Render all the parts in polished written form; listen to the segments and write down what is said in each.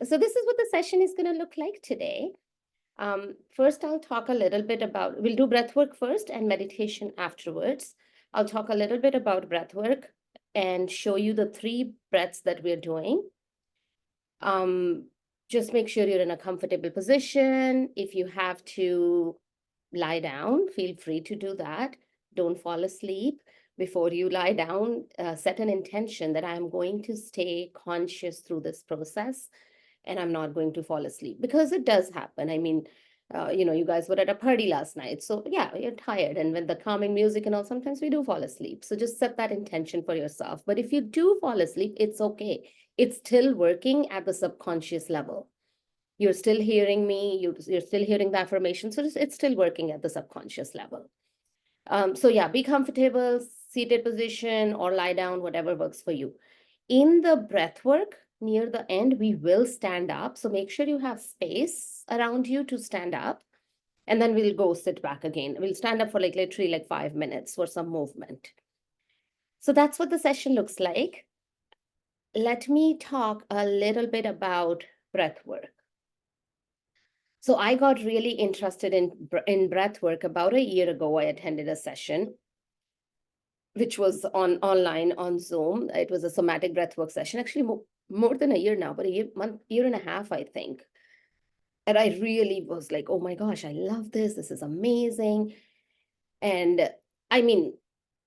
So this is what the session is going to look like today. First, I'll talk a little bit about, we'll do breath work first and meditation afterwards. I'll talk a little bit about breath work and show you the 3 breaths that we're doing. Just make sure you're in a comfortable position. If you have to lie down, feel free to do that. Don't fall asleep. Before you lie down, set an intention that I'm going to stay conscious through this process and I'm not going to fall asleep, because it does happen. I mean, you guys were at a party last night. So yeah, you're tired. And with the calming music and all, sometimes we do fall asleep. So just set that intention for yourself. But if you do fall asleep, it's okay. It's still working at the subconscious level. You're still hearing me, you're still hearing the affirmation. So it's still working at the subconscious level. So yeah, be comfortable, seated position or lie down, whatever works for you. In the breath work, near the end, we will stand up. So make sure you have space around you to stand up. And then we'll go sit back again. We'll stand up for like literally like 5 minutes for some movement. So that's what the session looks like. Let me talk a little bit about breath work. So I got really interested in breath work about a year ago. I attended a session which was online on Zoom. It was a somatic breathwork session, actually more than a year now, but year and a half, I think. And I really was like, oh my gosh, I love this. This is amazing. And I mean,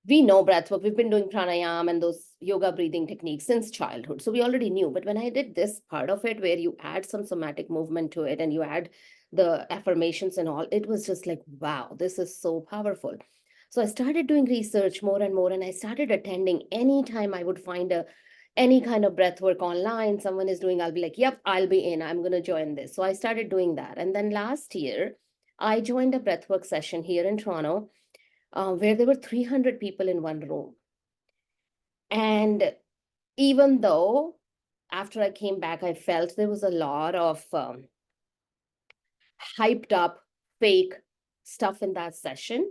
we know breathwork. We've been doing pranayama and those yoga breathing techniques since childhood. So we already knew. But when I did this part of it, where you add some somatic movement to it and you add the affirmations and all, it was just like, wow, this is so powerful. So I started doing research more and more, and I started attending anytime I would find any kind of breath work online, someone is doing, I'll be like, yep, I'll be in, I'm going to join this. So I started doing that. And then last year, I joined a breathwork session here in Toronto, where there were 300 people in one room. And even though after I came back, I felt there was a lot of hyped up fake stuff in that session.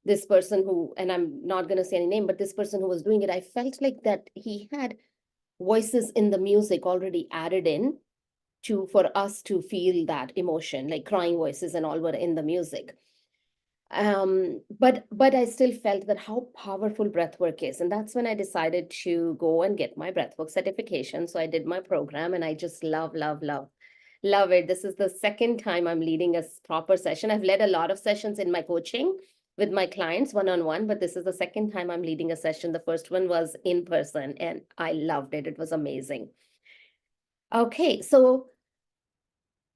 This person who, and I'm not going to say any name, but this person who was doing it, I felt like that he had voices in the music already added in for us to feel that emotion, like crying voices and all were in the music. But I still felt that how powerful breathwork is. And that's when I decided to go and get my breathwork certification. So I did my program and I just love it. This is the second time I'm leading a proper session. I've led a lot of sessions in my coaching with my clients one-on-one, but this is the second time I'm leading a session. The first one was in person and I loved it. It was amazing. Okay, so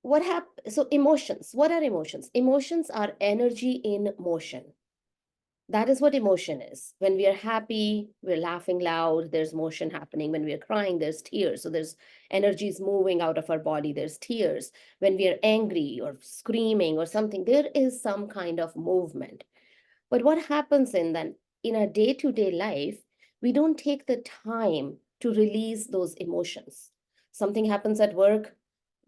what happened? So emotions, what are emotions? Emotions are energy in motion. That is what emotion is. When we are happy, we're laughing loud, there's motion happening. When we are crying, there's tears. So there's energies moving out of our body, there's tears. When we are angry or screaming or something, there is some kind of movement. But what happens in our day-to-day life, we don't take the time to release those emotions. Something happens at work,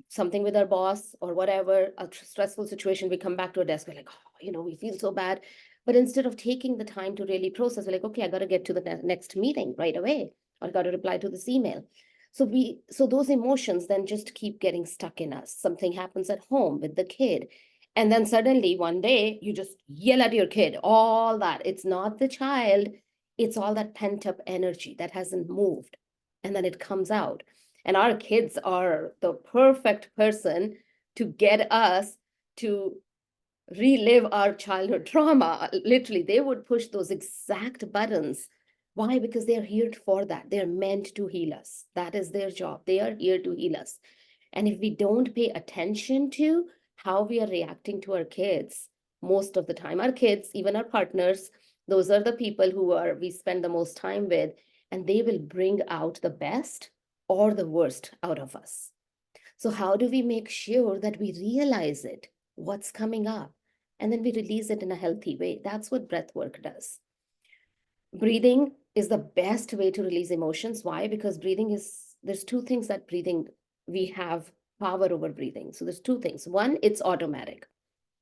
something with our boss or whatever, a stressful situation, we come back to a desk, we're like, oh, we feel so bad. But instead of taking the time to really process, we're like, okay, I got to get to the next meeting right away, or I got to reply to this email. So those emotions then just keep getting stuck in us. Something happens at home with the kid. And then suddenly one day you just yell at your kid, all that. It's not the child, it's all that pent up energy that hasn't moved. And then it comes out. And our kids are the perfect person to get us to relive our childhood trauma. Literally, they would push those exact buttons. Why? Because they're here for that. They're meant to heal us. That is their job. They are here to heal us. And if we don't pay attention to how we are reacting to our kids, most of the time, our kids, even our partners, those are the people we spend the most time with, and they will bring out the best or the worst out of us. So how do we make sure that we realize it, what's coming up, and then we release it in a healthy way? That's what breath work does. Breathing is the best way to release emotions. Why? Because there's 2 things that we have power over breathing. So there's 2 things. One, it's automatic.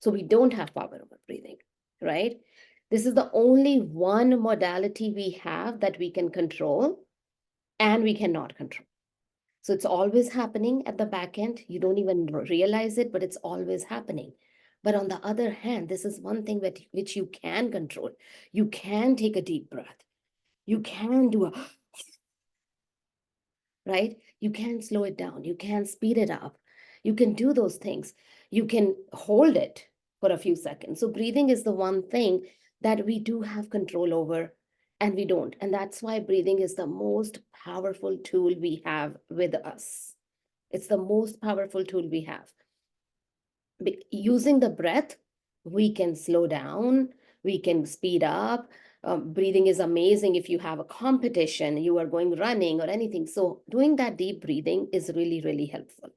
So we don't have power over breathing, right? This is the only one modality we have that we can control and we cannot control. So it's always happening at the back end. You don't even realize it, but it's always happening. But on the other hand, this is one thing that which you can control. You can take a deep breath. You can do a right? You can slow it down. You can speed it up. You can do those things. You can hold it for a few seconds. So breathing is the one thing that we do have control over and we don't. And that's why breathing is the most powerful tool we have with us. It's the most powerful tool we have. Using the breath, we can slow down, we can speed up. Breathing is amazing if you have a competition, you are going running or anything. So doing that deep breathing is really, really helpful.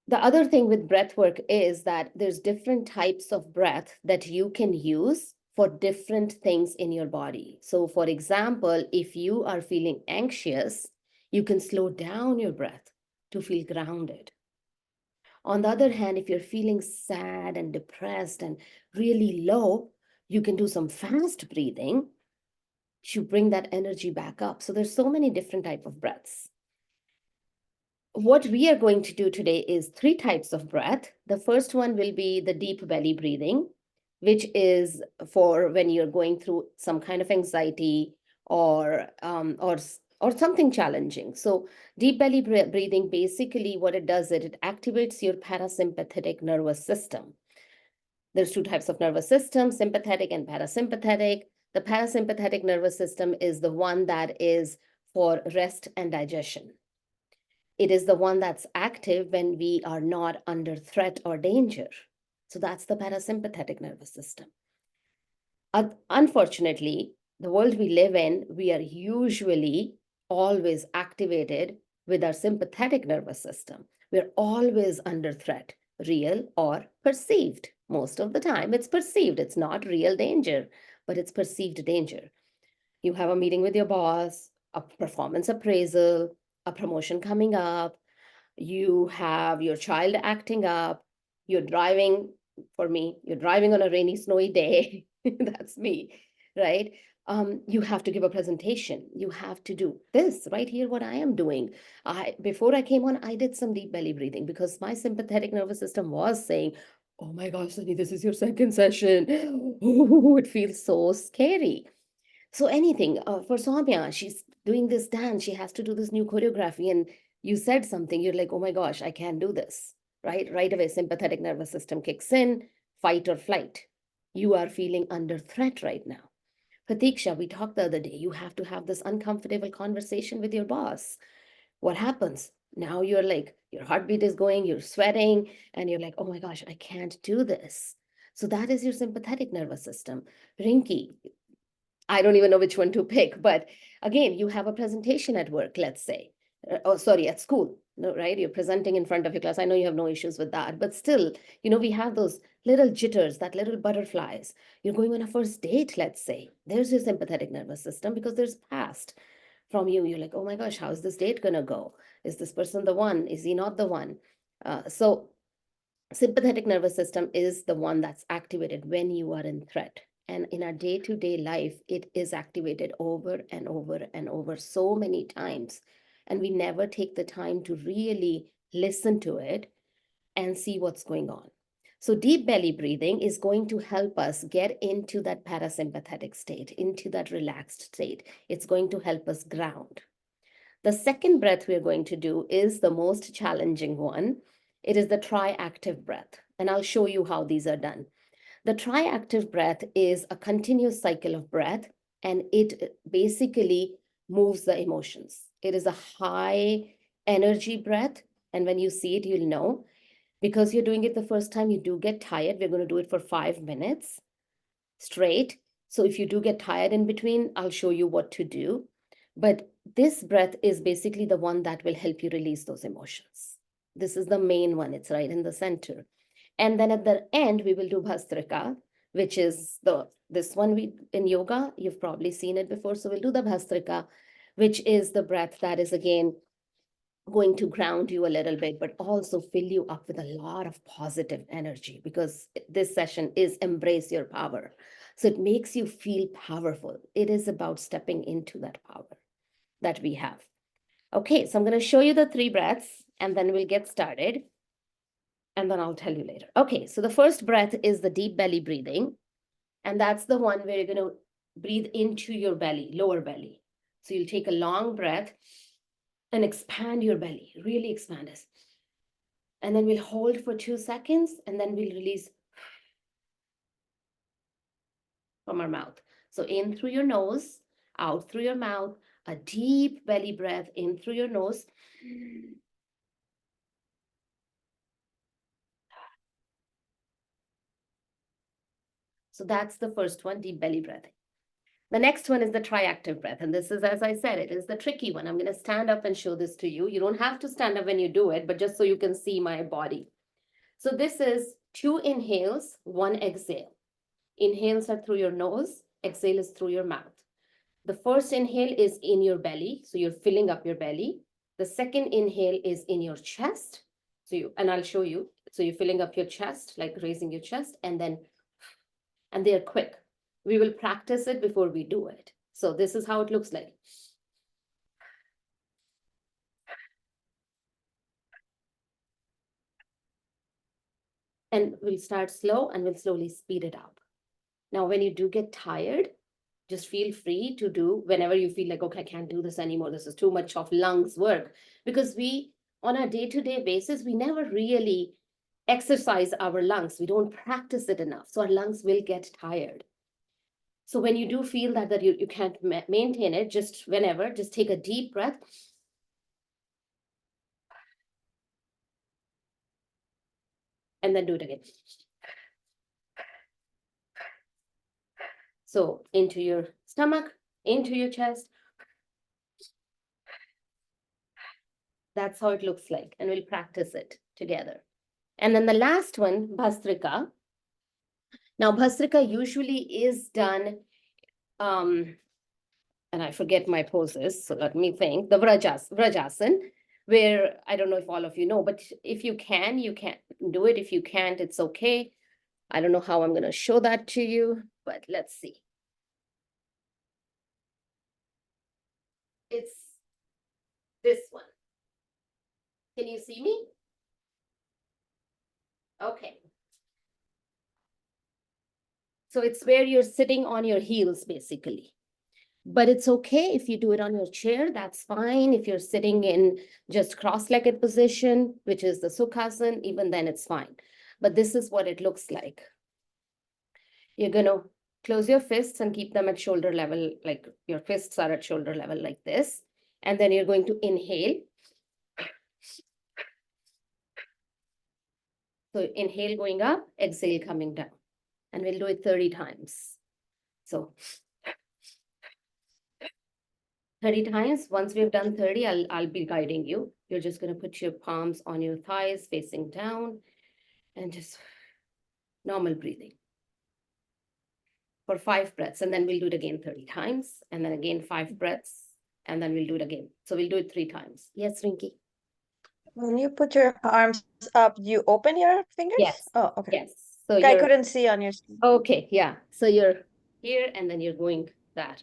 The other thing with breath work is that there's different types of breath that you can use for different things in your body. So for example, if you are feeling anxious, you can slow down your breath to feel grounded. On the other hand, if you're feeling sad and depressed and really low, you can do some fast breathing to bring that energy back up. So there's so many different type of breaths. What we are going to do today is 3 types of breath. The first one will be the deep belly breathing, which is for when you're going through some kind of anxiety or something challenging. So deep belly breathing, basically what it does is it activates your parasympathetic nervous system. There's 2 types of nervous system, sympathetic and parasympathetic. The parasympathetic nervous system is the one that is for rest and digestion. It is the one that's active when we are not under threat or danger. So that's the parasympathetic nervous system. Unfortunately, the world we live in, we are usually always activated with our sympathetic nervous system. We're always under threat, real or perceived. Most of the time, it's perceived. It's not real danger, but it's perceived danger. You have a meeting with your boss, a performance appraisal, a promotion coming up, you have your child acting up, you're driving, for me, you're driving on a rainy, snowy day. That's me, right? You have to give a presentation. You have to do this right here, what I am doing. Before I came on, I did some deep belly breathing because my sympathetic nervous system was saying, oh my gosh, Sunny, this is your second session. Oh, it feels so scary. So anything for Soumya, she's doing this dance, she has to do this new choreography, and you said something, you're like, oh my gosh, I can't do this, right? Right away, sympathetic nervous system kicks in, fight or flight. You are feeling under threat right now. Pratiksha, we talked the other day, you have to have this uncomfortable conversation with your boss. What happens? Now you're like, your heartbeat is going, you're sweating, and you're like, oh my gosh, I can't do this. So that is your sympathetic nervous system. Rinki, I don't even know which one to pick, but again, you have a presentation at work, let's say, oh, sorry, at school, no, right? You're presenting in front of your class. I know you have no issues with that, but still, we have those little jitters, that little butterflies. You're going on a first date, let's say. There's your sympathetic nervous system because there's past from you. You're like, oh my gosh, how's this date gonna go? Is this person the one? Is he not the one? So sympathetic nervous system is the one that's activated when you are in threat. And in our day-to-day life, it is activated over and over and over so many times. And we never take the time to really listen to it and see what's going on. So deep belly breathing is going to help us get into that parasympathetic state, into that relaxed state. It's going to help us ground. The second breath we're going to do is the most challenging one. It is the triactive breath, and I'll show you how these are done. The triactive breath is a continuous cycle of breath, and it basically moves the emotions. It is a high energy breath, and when you see it, you'll know. Because you're doing it the first time, you do get tired. We're going to do it for 5 minutes straight. So if you do get tired in between, I'll show you what to do. But this breath is basically the one that will help you release those emotions. This is the main one. It's right in the center. And then at the end, we will do Bhastrika, which is this one we in yoga. You've probably seen it before. So we'll do the Bhastrika, which is the breath that is again going to ground you a little bit, but also fill you up with a lot of positive energy because this session is embrace your power. So it makes you feel powerful. It is about stepping into that power that we have. Okay, so I'm going to show you the 3 breaths and then we'll get started. And then I'll tell you later. Okay, so the first breath is the deep belly breathing. And that's the one where you're going to breathe into your belly, lower belly. So you'll take a long breath and expand your belly, really expand it. And then we'll hold for 2 seconds and then we'll release from our mouth. So in through your nose, out through your mouth, a deep belly breath in through your nose. So that's the first one, deep belly breathing. The next one is the triactive breath. And this is, as I said, it is the tricky one. I'm going to stand up and show this to you. You don't have to stand up when you do it, but just so you can see my body. So this is 2 inhales, 1 exhale. Inhales are through your nose, exhale is through your mouth. The first inhale is in your belly, so you're filling up your belly. The second inhale is in your chest. And I'll show you. So you're filling up your chest, like raising your chest, and they're quick. We will practice it before we do it. So this is how it looks like. And we'll start slow and we'll slowly speed it up. Now, when you do get tired, just feel free to do whenever you feel like, okay, I can't do this anymore. This is too much of lungs work. Because on a day-to-day basis, we never really exercise our lungs. We don't practice it enough. So our lungs will get tired. So when you do feel that you can't maintain it, just whenever, just take a deep breath. And then do it again. So into your stomach, into your chest. That's how it looks like. And we'll practice it together. And then the last one, Bhastrika. Now, Bhastrika usually is done, and I forget my poses, so let me think, the Vrajasan, where I don't know if all of you know, but if you can do it. If you can't, it's okay. I don't know how I'm going to show that to you, but let's see. It's this one. Can you see me? Okay. So it's where you're sitting on your heels, basically. But it's okay if you do it on your chair, that's fine. If you're sitting in just cross-legged position, which is the Sukhasana, even then it's fine. But this is what it looks like. You're going to close your fists and keep them at shoulder level, like your fists are at shoulder level like this. And then you're going to inhale. So inhale going up, exhale coming down. And we'll do it 30 times. So 30 times. Once we've done 30, I'll be guiding you. You're just going to put your palms on your thighs facing down and just normal breathing for 5 breaths. And then we'll do it again 30 times. And then again 5 breaths. And then we'll do it again. So we'll do it 3 times. Yes, Rinky? When you put your arms up, you open your fingers? Yes. Oh, okay. Yes. So I couldn't see on your screen. Okay, yeah. So you're here and then you're going that.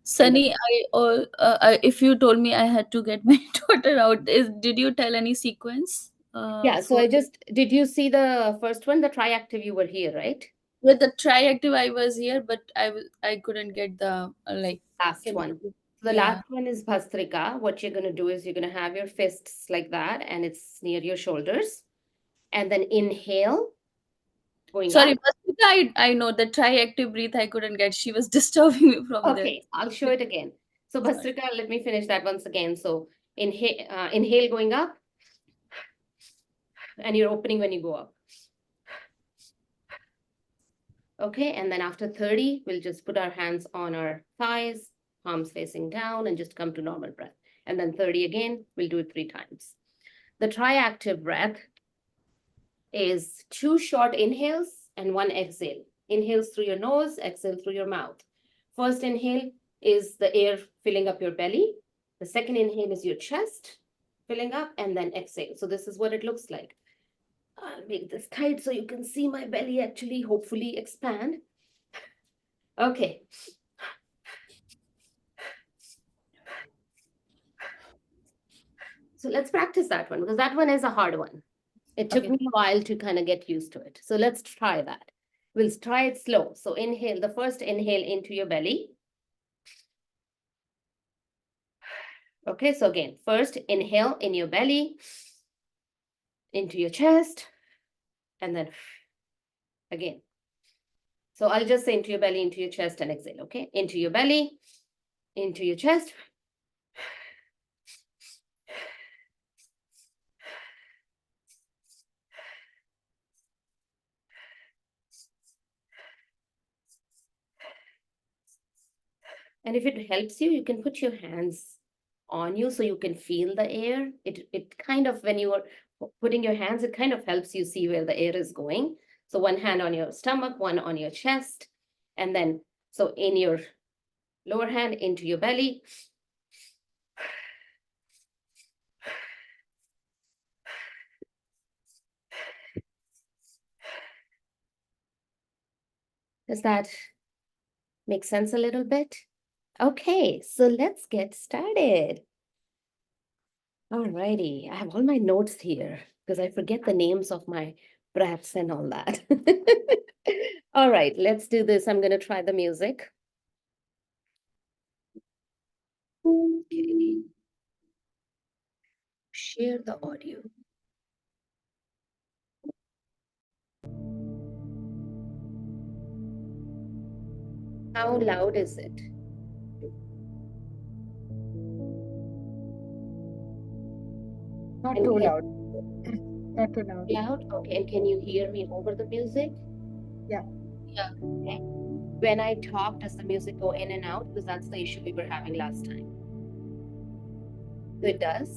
Sunny, if you told me I had to get my daughter out, did you tell any sequence? Yeah, so did you see the first one, the triactive? You were here, right? With the triactive, I was here, but I couldn't get the last one. So the last one is Bhastrika. What you're going to do is you're going to have your fists like that, and it's near your shoulders. And then inhale. Sorry, Up. Bhastrika, I know the triactive breath I couldn't get. She was disturbing me from there. Okay, I'll show it again. So Bhastrika, let me finish that once again. So inhale going up, and you're opening when you go up. Okay, and then after 30, we'll just put our hands on our thighs, palms facing down, and just come to normal breath. And then 30 again, we'll do it 3 times. The triactive breath is 2 short inhales and 1 exhale. Inhales through your nose, exhale through your mouth. First inhale is the air filling up your belly. The second inhale is your chest filling up, and then exhale. So this is what it looks like. I'll make this tight so you can see my belly actually hopefully expand. Okay. So let's practice that one because that one is a hard one. It took Okay. me a while to kind of get used to it. So let's try that. We'll try it slow. So inhale, the first inhale into your belly. Okay, so again, first inhale in your belly, into your chest, and then again. So I'll just say into your belly, into your chest, and exhale, okay? Into your belly, into your chest. And if it helps you, you can put your hands on you so you can feel the air. It kind of, when you are putting your hands, it kind of helps you see where the air is going. So one hand on your stomach, one on your chest, and then so in your lower hand into your belly. Does that make sense a little bit? Okay, so let's get started. Alrighty, I have all my notes here because I forget the names of my breaths and all that. All right, let's do this. I'm gonna try the music. Okay. Share the audio. How loud is it? Not And too can- loud. Not too loud. Loud? Okay, and can you hear me over the music? Yeah. Yeah. Okay. When I talk, does the music go in and out? Because that's the issue we were having last time. So it does?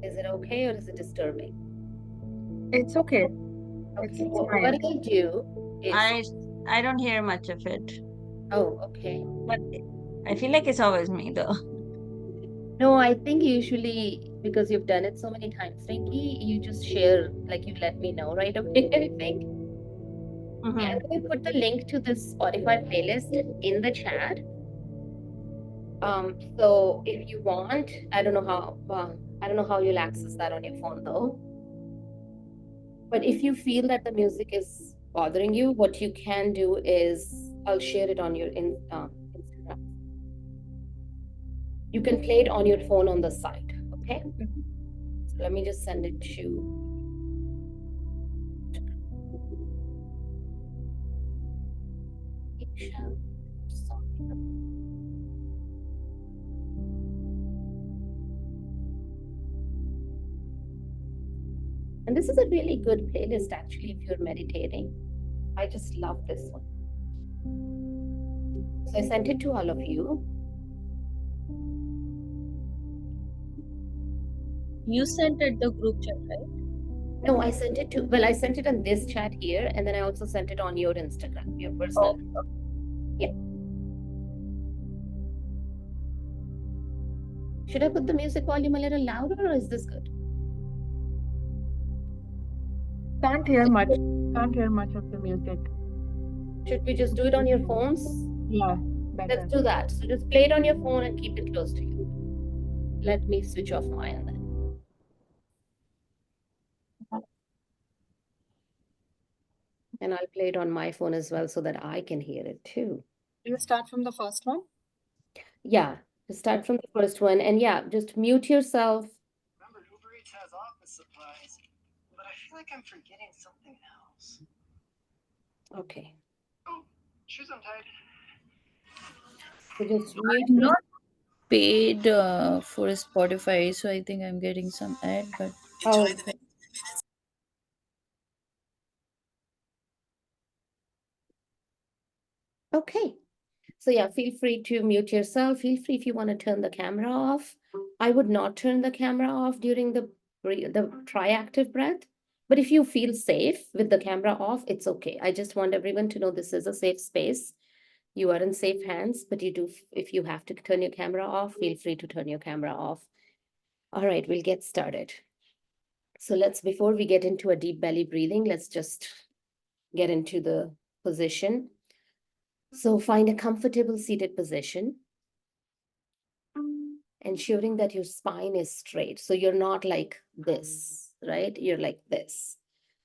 Is it okay or is it disturbing? It's okay. Okay, It's what fine. I'll do is, I don't hear much of it, oh, okay. but I feel like it's always me though. No, I think usually because you've done it so many times, Rinky, you just share, like you let me know right away, I think. Yeah, I'm going to put the link to this Spotify playlist in the chat. So if you want, I don't know how you'll access that on your phone though. But if you feel that the music is bothering you, what you can do is I'll share it on your Instagram. You can play it on your phone on the side, okay? So let me just send it to Isha. And this is a really good playlist actually if you're meditating. I just love this one. So I sent it to all of you. You sent it the group chat, right? No, I sent it to, well, I sent it on this chat here, and then I also sent it on your Instagram, your personal. Yeah. Should I put the music volume a little louder or is this good? Can't hear much. Can't hear much of the music. Should we just do it on your phones? Yeah, better. Let's do that. So just play it on your phone and keep it close to you. Let me switch off mine then. And I'll play it on my phone as well so that I can hear it too. You start from the first one? Yeah, just start from the first one. And yeah, just mute yourself. Remember, Uber Eats has office supplies, but I feel like I'm forgetting something else. Okay. Oh, shoes untied. So just mute I'm yourself. not paid for Spotify, so I think I'm getting some ad, but Oh, okay. So yeah, feel free to mute yourself. Feel free if you want to turn the camera off. I would not turn the camera off during the triactive breath. But if you feel safe with the camera off, it's okay. I just want everyone to know this is a safe space. You are in safe hands, but you do, if you have to turn your camera off, feel free to turn your camera off. All right, we'll get started. So before we get into a deep belly breathing, let's just get into the position. So find a comfortable seated position. ensuring that your spine is straight. So you're not like this, right? You're like this.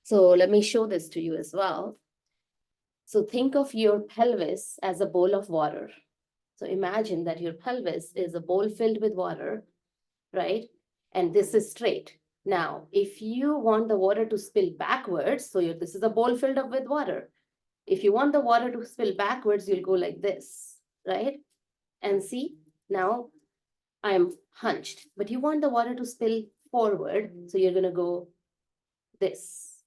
So let me show this to you as well. So think of your pelvis as a bowl of water. So imagine that your pelvis is a bowl filled with water, right? And this is straight. Now, if you want the water to spill backwards, so this is a bowl filled up with water. If you want the water to spill backwards, you'll go like this, right? And see, now I'm hunched, but you want the water to spill forward. So you're going to go this,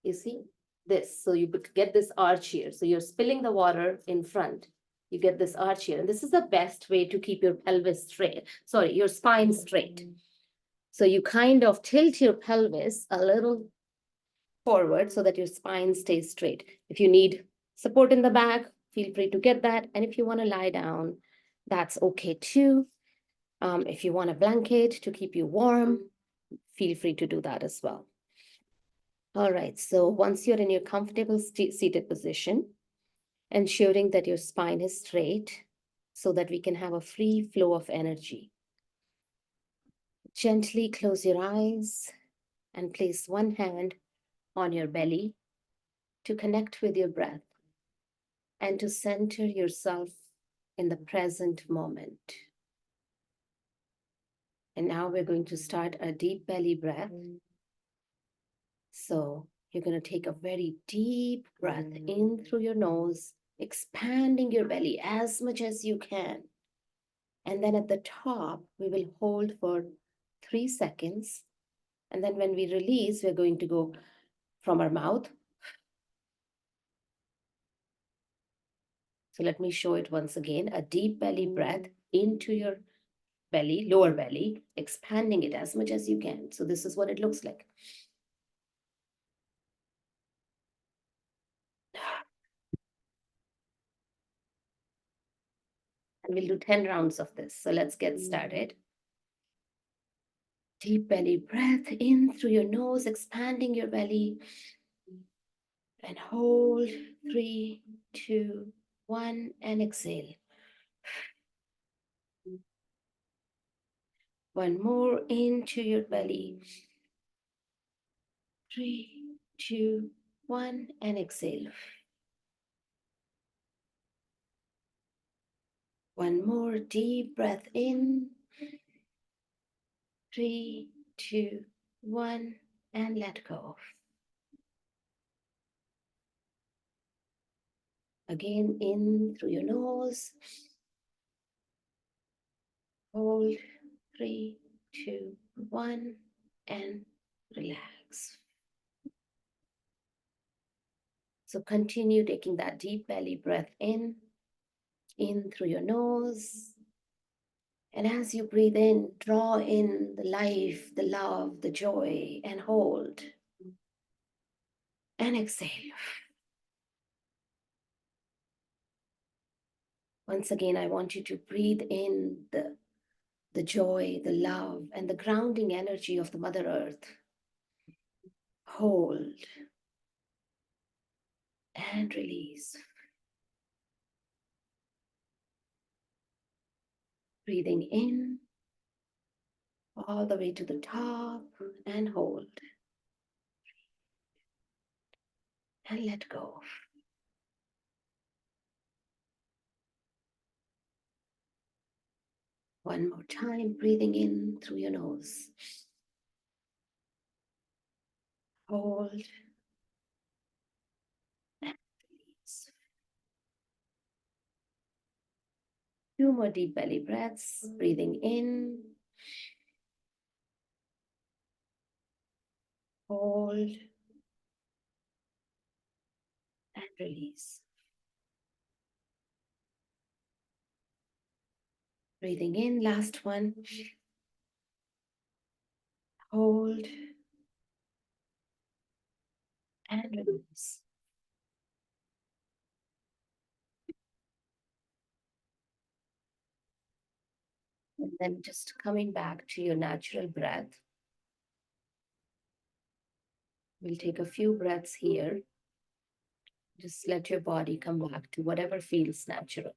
you see, this. So you get this arch here. So you're spilling the water in front. You get this arch here. And this is the best way to keep your pelvis straight. Sorry, your spine straight. So you kind of tilt your pelvis a little forward so that your spine stays straight. If you need support in the back, feel free to get that. And if you want to lie down, that's okay too. If you want a blanket to keep you warm, feel free to do that as well. All right, so once you're in your comfortable seated position, ensuring that your spine is straight so that we can have a free flow of energy. Gently close your eyes and place one hand on your belly to connect with your breath and to center yourself in the present moment. And now we're going to start a deep belly breath. So you're going to take a very deep breath in through your nose, expanding your belly as much as you can. And then at the top, we will hold for 3 seconds. And then when we release, we're going to go from our mouth. So let me show it once again. A deep belly breath into your belly, lower belly, expanding it as much as you can. So this is what it looks like. And we'll do 10 rounds of this. So let's get started. Deep belly breath in through your nose, expanding your belly. And hold 3, 2, 1, and exhale. One more into your belly. 3, 2, 1, and exhale. One more deep breath in. 3, 2, 1, and let go. Again, in through your nose. Hold 3, 2, 1, and relax. So continue taking that deep belly breath in through your nose. And as you breathe in, draw in the life, the love, the joy, and hold. And exhale. Once again, I want you to breathe in the joy, the love, and the grounding energy of the Mother Earth. Hold. And release. Breathing in all the way to the top and hold. And let go. One more time, breathing in through your nose. Hold. And release. 2 more deep belly breaths, breathing in. Hold. And release. Breathing in, last one. Hold. And release. And then just coming back to your natural breath. We'll take a few breaths here. Just let your body come back to whatever feels natural.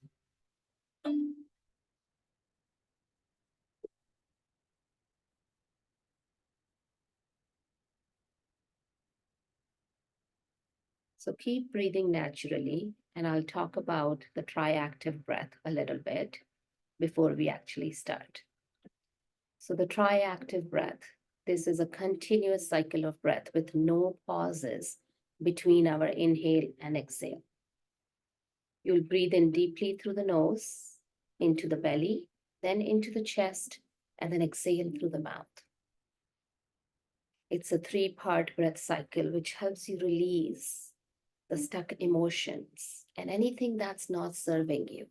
So keep breathing naturally, and I'll talk about the triactive breath a little bit before we actually start. So the triactive breath, this is a continuous cycle of breath with no pauses between our inhale and exhale. You'll breathe in deeply through the nose, into the belly, then into the chest, and then exhale through the mouth. It's a 3-part breath cycle, which helps you release the stuck emotions and anything that's not serving you.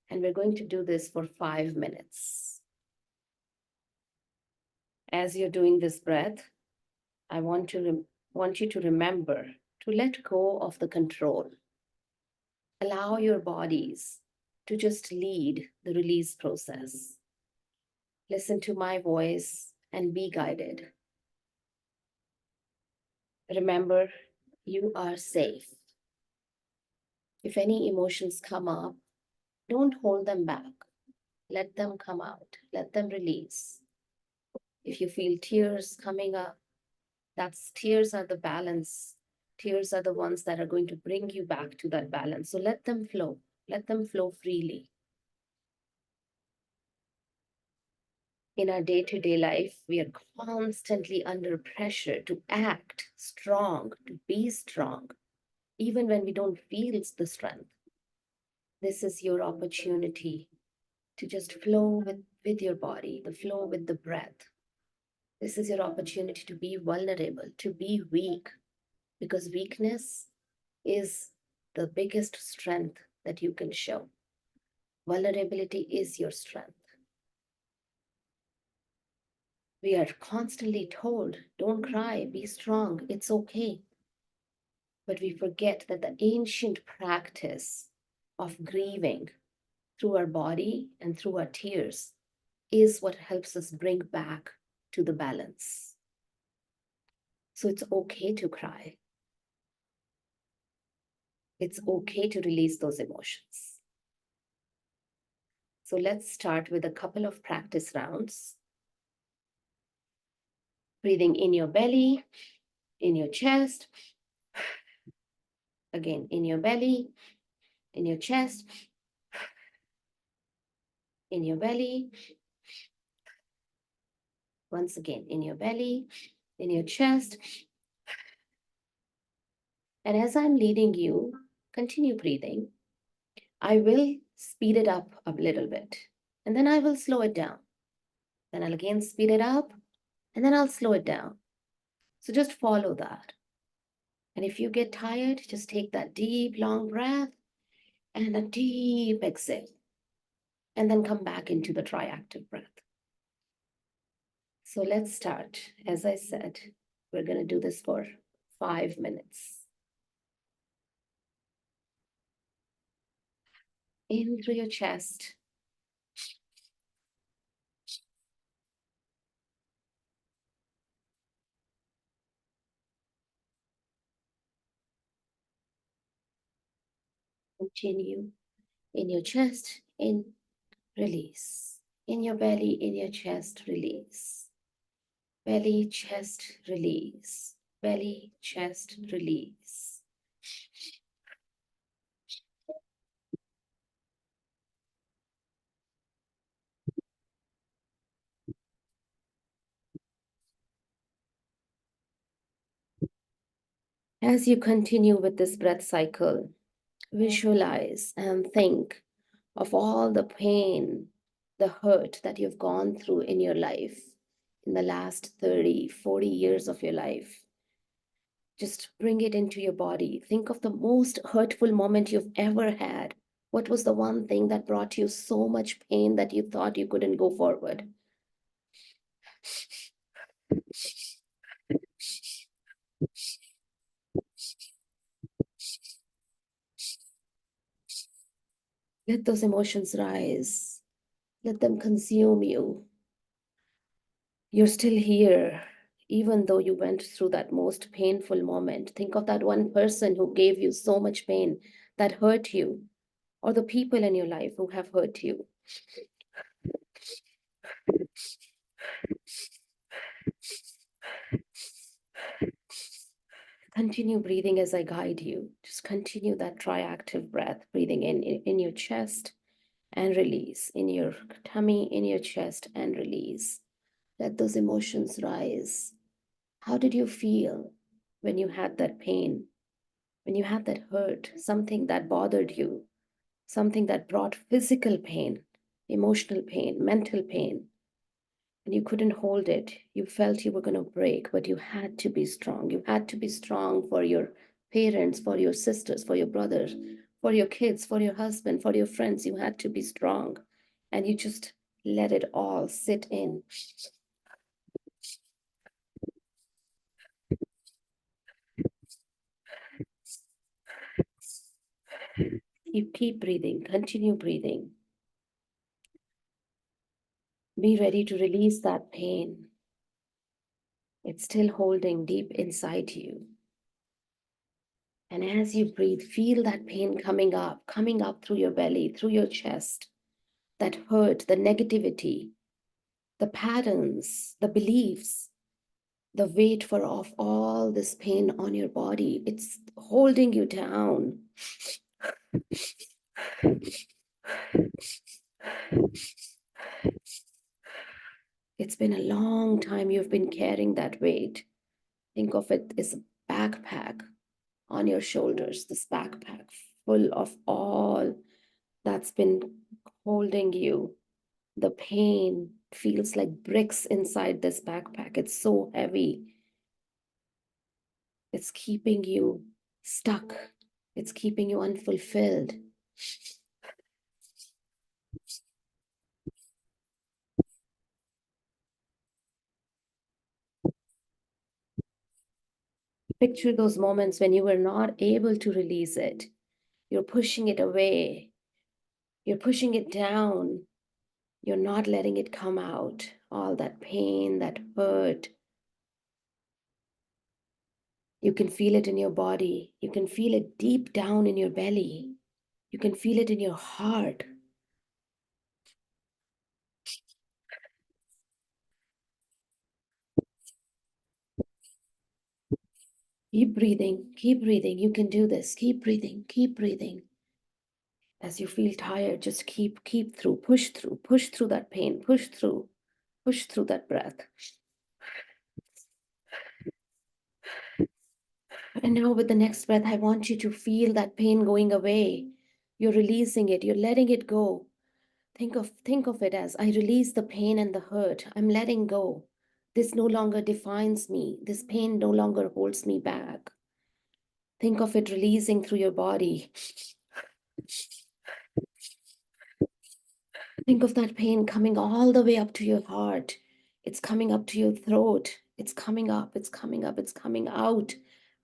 And we're going to do this for 5 minutes. As you're doing this breath, I want you to remember to let go of the control. Allow your bodies to just lead the release process. Listen to my voice and be guided. Remember, you are safe. If any emotions come up, don't hold them back. Let them come out. Let them release. If you feel tears coming up, tears are the balance. Tears are the ones that are going to bring you back to that balance. So let them flow. Let them flow freely. In our day-to-day life, we are constantly under pressure to act strong, to be strong, even when we don't feel the strength. This is your opportunity to just flow with your body, the flow with the breath. This is your opportunity to be vulnerable, to be weak, because weakness is the biggest strength that you can show. Vulnerability is your strength. We are constantly told, don't cry, be strong, it's okay. But we forget that the ancient practice of grieving through our body and through our tears is what helps us bring back to the balance. So it's okay to cry. It's okay to release those emotions. So let's start with a couple of practice rounds. Breathing in your belly, in your chest. Again, in your belly, in your chest, in your belly. Once again, in your belly, in your chest. And as I'm leading you, continue breathing. I will speed it up a little bit, and then I will slow it down. Then I'll again speed it up, and then I'll slow it down. So just follow that. And if you get tired, just take that deep, long breath and a deep exhale, and then come back into the triactive breath. So let's start. As I said, we're going to do this for 5 minutes. In through your chest. Continue in your chest, in, release. In your belly, in your chest, release. Belly, chest, release. Belly, chest, release. As you continue with this breath cycle, visualize and think of all the pain, the hurt that you've gone through in your life in the last 30, 40 years of your life. Just bring it into your body. Think of the most hurtful moment you've ever had. What was the one thing that brought you so much pain that you thought you couldn't go forward? Let those emotions rise. Let them consume you. You're still here, even though you went through that most painful moment. Think of that one person who gave you so much pain, that hurt you, or the people in your life who have hurt you. Continue breathing as I guide you. Just continue that triactive breath, breathing in your chest and release, in your tummy, in your chest and release. Let those emotions rise. How did you feel when you had that pain, when you had that hurt, something that bothered you, something that brought physical pain, emotional pain, mental pain, and you couldn't hold it? You felt you were going to break, but you had to be strong. You had to be strong for your parents, for your sisters, for your brothers, for your kids, for your husband, for your friends. You had to be strong. And you just let it all sit in. You keep breathing, continue breathing. Be ready to release that pain. It's still holding deep inside you. And as you breathe, feel that pain coming up through your belly, through your chest. That hurt, the negativity, the patterns, the beliefs, the weight of all this pain on your body. It's holding you down. It's been a long time you've been carrying that weight. Think of it as a backpack on your shoulders, this backpack full of all that's been holding you. The pain feels like bricks inside this backpack. It's so heavy. It's keeping you stuck. It's keeping you unfulfilled. Picture those moments when you were not able to release it. You're pushing it away. You're pushing it down. You're not letting it come out. All that pain, that hurt. You can feel it in your body. You can feel it deep down in your belly. You can feel it in your heart. Keep breathing, keep breathing. You can do this. Keep breathing, keep breathing. As you feel tired, just keep through, push through that pain, push through that breath. And now with the next breath, I want you to feel that pain going away. You're releasing it, you're letting it go. Think of it as I release the pain and the hurt. I'm letting go. This no longer defines me. This pain no longer holds me back. Think of it releasing through your body. Think of that pain coming all the way up to your heart. It's coming up to your throat. It's coming up, it's coming up, it's coming out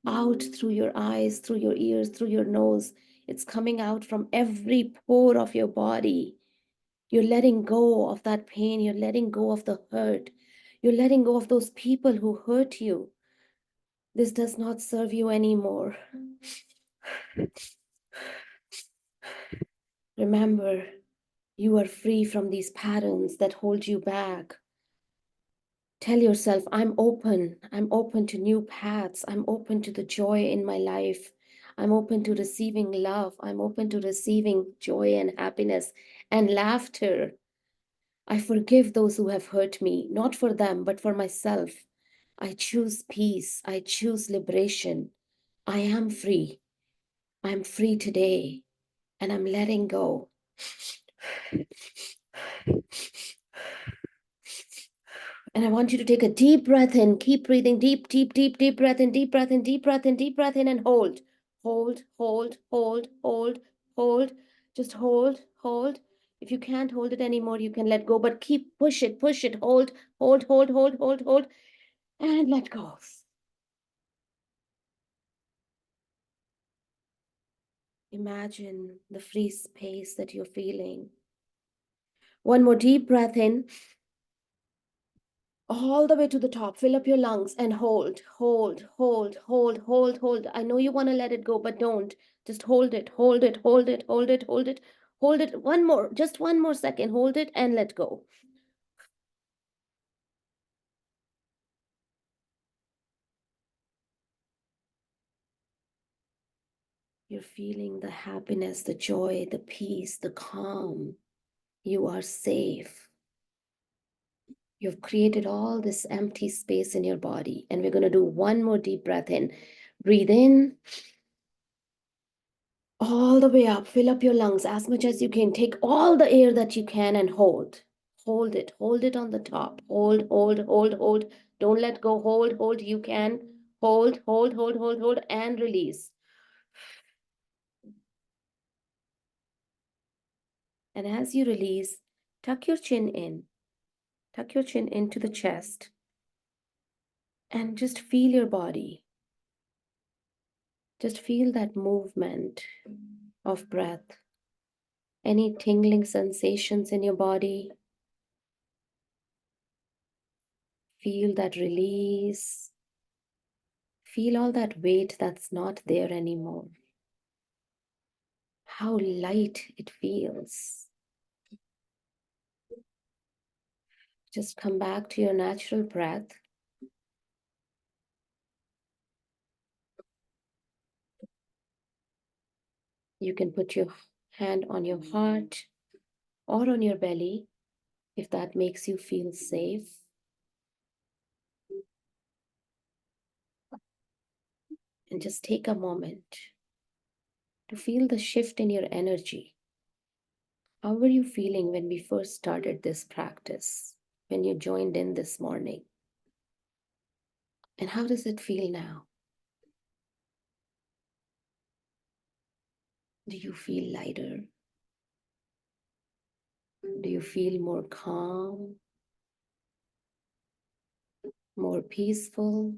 through your eyes, through your ears, through your nose. It's coming out from every pore of your body. You're letting go of that pain. You're letting go of the hurt. You're letting go of those people who hurt you. This does not serve you anymore. Remember, you are free from these patterns that hold you back. Tell yourself, I'm open. I'm open to new paths. I'm open to the joy in my life. I'm open to receiving love. I'm open to receiving joy and happiness and laughter. I forgive those who have hurt me, not for them, but for myself. I choose peace. I choose liberation. I am free. I'm free today, and I'm letting go. And I want you to take a deep breath in. Keep breathing deep, deep, deep, deep breath in, deep breath in, deep breath in, deep breath in, and hold. Hold, hold, hold, hold, hold. Just hold, hold. If you can't hold it anymore, you can let go, but push it, hold, hold, hold, hold, hold, hold, and let go. Imagine the free space that you're feeling. One more deep breath in, all the way to the top. Fill up your lungs and hold, hold, hold, hold, hold, hold. I know you want to let it go, but don't. Just hold it, hold it, hold it, hold it, hold it, hold it. One more, just one more second. Hold it and let go. You're feeling the happiness, the joy, the peace, the calm. You are safe. You've created all this empty space in your body. And we're going to do one more deep breath in. Breathe in all the way up. Fill up your lungs as much as you can. Take all the air that you can and hold. Hold it. Hold it on the top. Hold, hold, hold, hold. Don't let go. Hold, hold. You can. Hold, hold, hold, hold, hold, and release. And as you release, tuck your chin in. Tuck your chin into the chest. And just feel your body. Just feel that movement of breath. Any tingling sensations in your body. Feel that release. Feel all that weight that's not there anymore. How light it feels. Just come back to your natural breath. You can put your hand on your heart or on your belly if that makes you feel safe. And just take a moment to feel the shift in your energy. How were you feeling when we first started this practice, when you joined in this morning? And how does it feel now? Do you feel lighter? Do you feel more calm, more peaceful?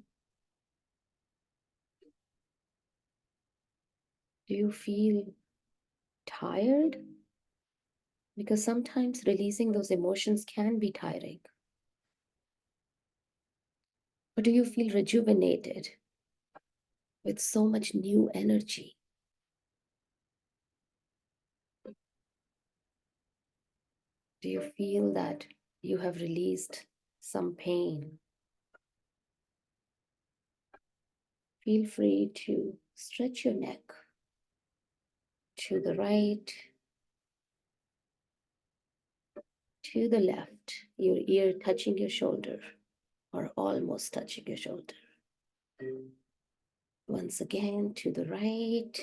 Do you feel tired? Because sometimes releasing those emotions can be tiring. Or do you feel rejuvenated with so much new energy? Do you feel that you have released some pain? Feel free to stretch your neck to the right, to the left, your ear touching your shoulder or almost touching your shoulder. Once again, to the right,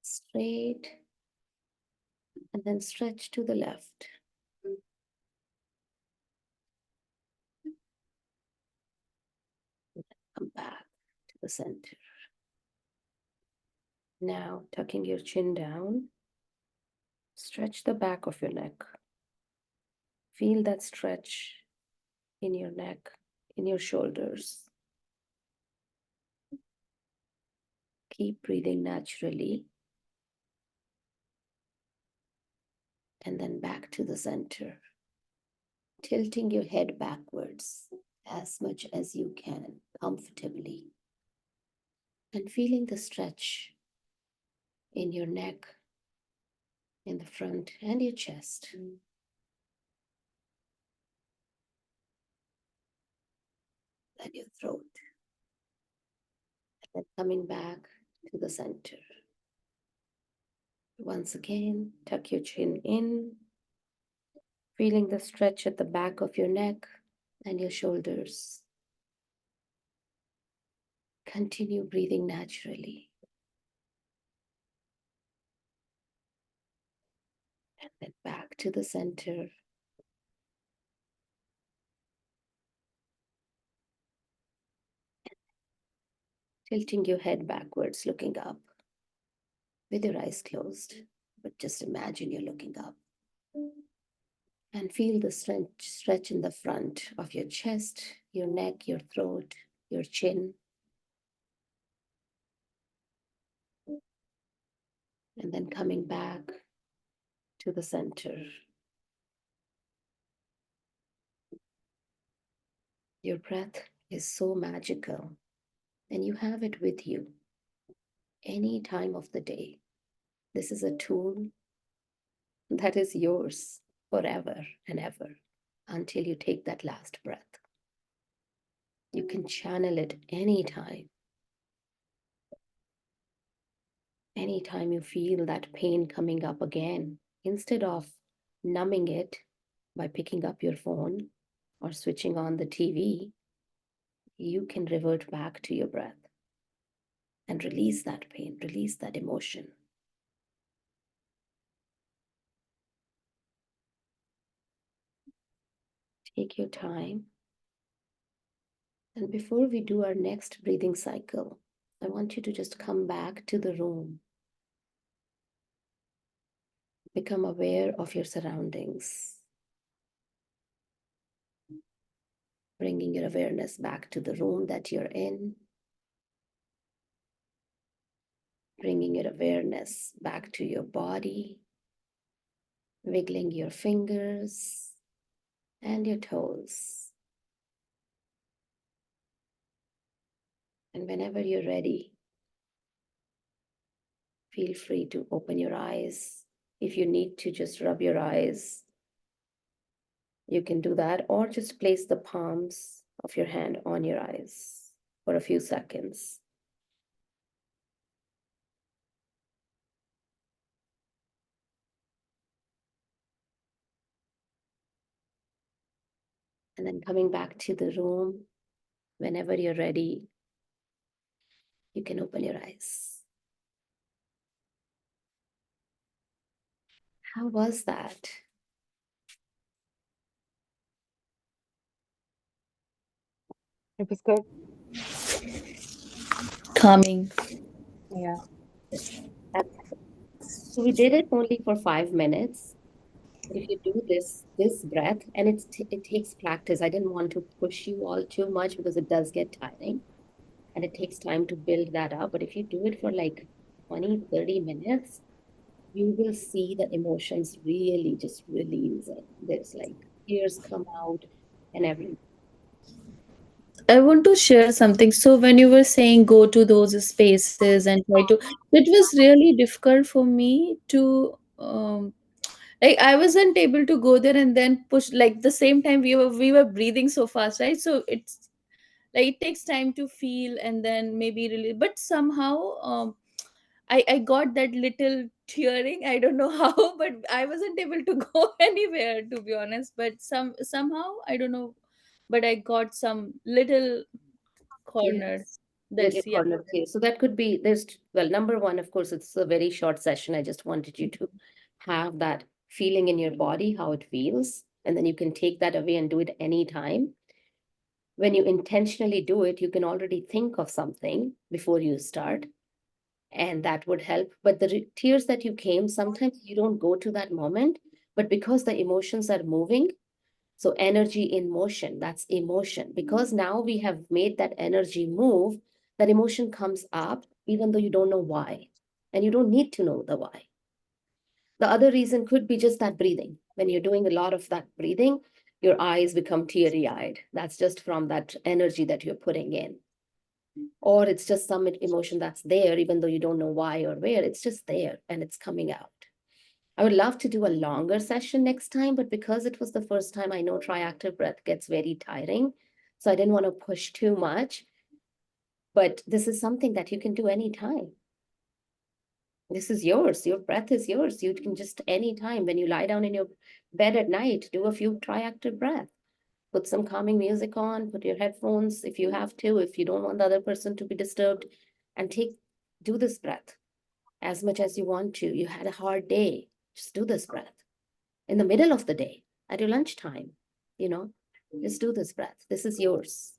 straight, and then stretch to the left. Come back to the center. Now, tucking your chin down, stretch the back of your neck. Feel that stretch in your neck, in your shoulders. Keep breathing naturally. And then back to the center. Tilting your head backwards as much as you can, comfortably. And feeling the stretch in your neck, in the front, and your chest. And your throat. And then coming back to the center. Once again, tuck your chin in, feeling the stretch at the back of your neck and your shoulders. Continue breathing naturally. And then back to the center. Tilting your head backwards, looking up with your eyes closed. But just imagine you're looking up. And feel the stretch in the front of your chest, your neck, your throat, your chin. And then coming back to the center. Your breath is so magical, and you have it with you any time of the day. This is a tool that is yours forever and ever until you take that last breath. You can channel it anytime. Anytime you feel that pain coming up again, instead of numbing it by picking up your phone or switching on the TV, you can revert back to your breath and release that pain, release that emotion. Take your time. And before we do our next breathing cycle, I want you to just come back to the room. Become aware of your surroundings. Bringing your awareness back to the room that you're in. Bringing your awareness back to your body. Wiggling your fingers and your toes. And whenever you're ready, feel free to open your eyes. If you need to just rub your eyes, you can do that, or just place the palms of your hand on your eyes for a few seconds. And then coming back to the room, whenever you're ready, you can open your eyes. How was that? It was good. Calming. Yeah. So we did it only for 5 minutes. But if you do this breath, and it takes practice. I didn't want to push you all too much because it does get tiring and it takes time to build that up. But if you do it for like 20, 30 minutes, you will see the emotions really just release it. There's like tears come out and everything. I want to share something. So when you were saying go to those spaces and try to, it was really difficult for me to like I wasn't able to go there and then push like the same time we were breathing so fast, right? So it's like it takes time to feel and then maybe really, but somehow I got that little tearing. I don't know how, but I wasn't able to go anywhere to be honest. But somehow I don't know, but I got some little corner. Yes. Little That's yeah. corner case. So that could be well, number one, of course, it's a very short session. I just wanted you to have that feeling in your body, how it feels, and then you can take that away and do it anytime. When you intentionally do it, you can already think of something before you start, and that would help. But the tears that you came, sometimes you don't go to that moment, but because the emotions are moving, so energy in motion, that's emotion. Because now we have made that energy move, that emotion comes up, even though you don't know why. And you don't need to know the why. The other reason could be just that breathing. When you're doing a lot of that breathing, your eyes become teary eyed. That's just from that energy that you're putting in. Or it's just some emotion that's there, even though you don't know why or where, it's just there and it's coming out. I would love to do a longer session next time, but because it was the first time, I know triactive breath gets very tiring. So I didn't want to push too much. But this is something that you can do anytime. This is yours. Your breath is yours. You can just anytime when you lie down in your bed at night, do a few triactive breath. Put some calming music on, put your headphones if you have to, if you don't want the other person to be disturbed, and do this breath as much as you want to. You had a hard day, just do this breath. In the middle of the day, at your lunchtime, you know, just do this breath. This is yours.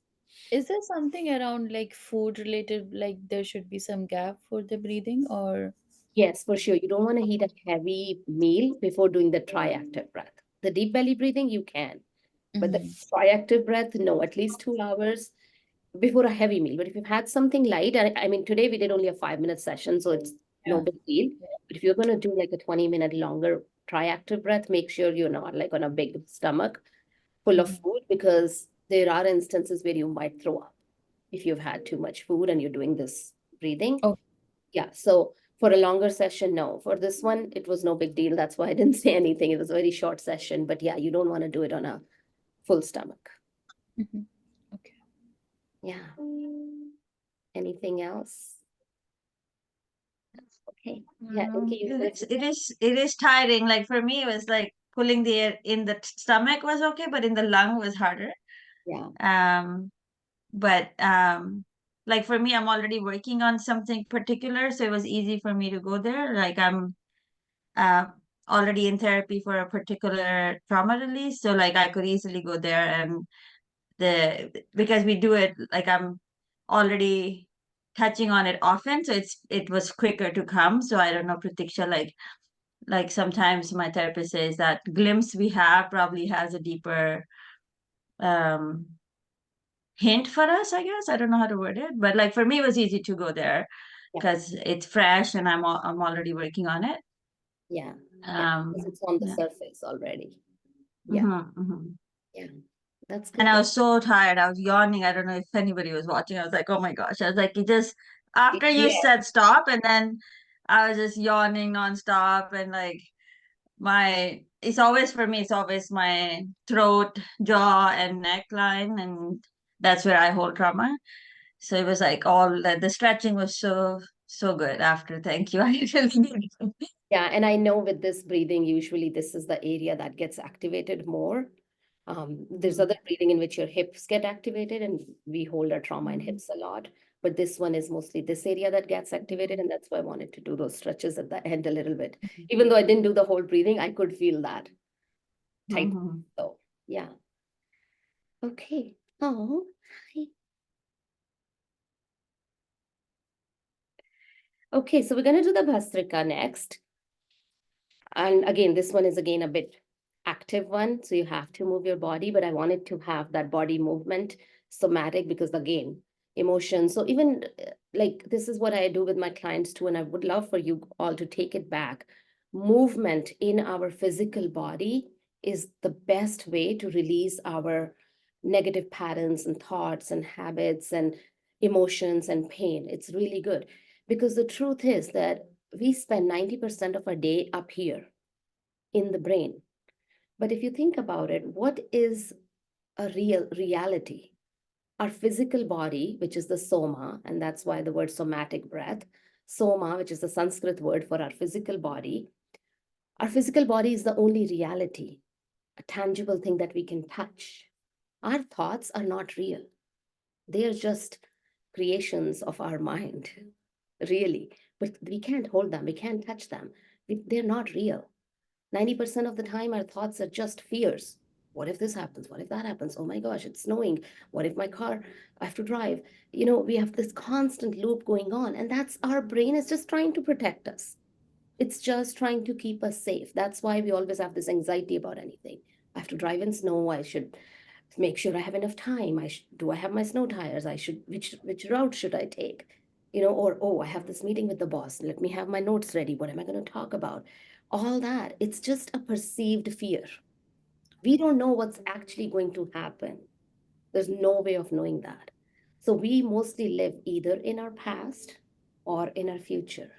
Is there something around like food related, like there should be some gap for the breathing or? Yes, for sure. You don't want to eat a heavy meal before doing the triactive breath. The deep belly breathing, you can, but the Mhm. triactive breath, no, at least 2 hours before a heavy meal. But if you've had something light, I mean, today we did only a 5-minute session, so it's no Yeah. big deal. But if you're going to do like a 20-minute longer triactive breath, make sure you're not like on a big stomach full of Mhm. food, because there are instances where you might throw up if you've had too much food and you're doing this breathing. Oh. Yeah, so for a longer session, no. For this one, it was no big deal. That's why I didn't say anything. It was a very short session, but yeah, you don't want to do it on a full stomach. Mhm. Okay. Yeah. Anything else? Okay. Yeah. Okay. You said It is tiring. Like for me, it was like pulling the air in the stomach was okay, but in the lung was harder. yeah. But like for me, I'm already working on something particular, so it was easy for me to go there. Like I'm uh already in therapy for a particular trauma release, so like I could easily go there, and the because we do it like I'm already touching on it often, so it was quicker to come. So I don't know, Pratiksha, like sometimes my therapist says that glimpse we have probably has a deeper um hint for us, I guess. I don't know how to word it, but like for me it was easy to go there Yeah. because it's fresh and I'm already working on it. Yeah. Yeah. Because it's on the Yeah. surface already. Yeah. Mhm. Yeah. That's And good. I was so tired. I was yawning. I don't know if anybody was watching. I was like, oh my gosh. I was like, you just after you Yeah. said stop, and then I was just yawning nonstop, and like my it's always for me, it's always my throat, jaw, and neckline, and that's where I hold trauma. So it was like all the stretching was so good after. Thank you. I really needed it. Yeah, and I know with this breathing, usually this is the area that gets activated more. There's other breathing in which your hips get activated, and we hold our trauma in hips a lot. But this one is mostly this area that gets activated, and that's why I wanted to do those stretches at the end a little bit. Even though I didn't do the whole breathing, I could feel that tight. Mhm. So yeah. Okay. Oh, hi. Okay, so we're gonna do the Bhastrika next. And again, this one is again a bit active one. So you have to move your body, but I wanted to have that body movement somatic because again, emotion. So even like this is what I do with my clients too. And I would love for you all to take it back. Movement in our physical body is the best way to release our negative patterns and thoughts and habits and emotions and pain. It's really good because the truth is that we spend 90% of our day up here in the brain. But if you think about it, what is a real reality? Our physical body, which is the soma, and that's why the word somatic breath, soma, which is the Sanskrit word for our physical body is the only reality, a tangible thing that we can touch. Our thoughts are not real. They are just creations of our mind, really. But we can't hold them, we can't touch them. They're not real. 90% of the time, our thoughts are just fears. What if this happens? What if that happens? Oh my gosh, it's snowing. What if my car, I have to drive? You know, we have this constant loop going on, and that's our brain is just trying to protect us. It's just trying to keep us safe. That's why we always have this anxiety about anything. I have to drive in snow. I should make sure I have enough time. Do I have my snow tires? I should which route should I take? You know, or oh, I have this meeting with the boss. Let me have my notes ready. What am I going to talk about? All that. It's just a perceived fear. We don't know what's actually going to happen. There's no way of knowing that. So we mostly live either in our past or in our future.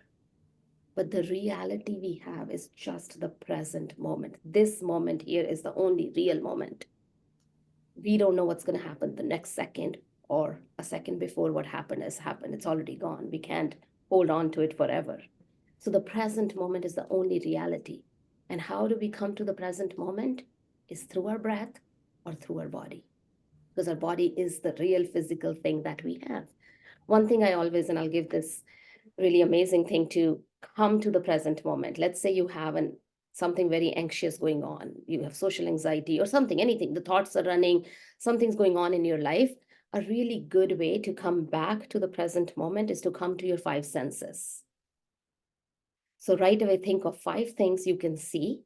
But the reality we have is just the present moment. This moment here is the only real moment. We don't know what's going to happen the next second or a second before what happened has happened. It's already gone. We can't hold on to it forever. So the present moment is the only reality. And how do we come to the present moment? Is through our breath or through our body. Because our body is the real physical thing that we have. One thing I always, and I'll give this really amazing thing to come to the present moment. Let's say you have something very anxious going on. You have social anxiety or something, anything. The thoughts are running, something's going on in your life. A really good way to come back to the present moment is to come to your five senses. So right away, think of five things you can see.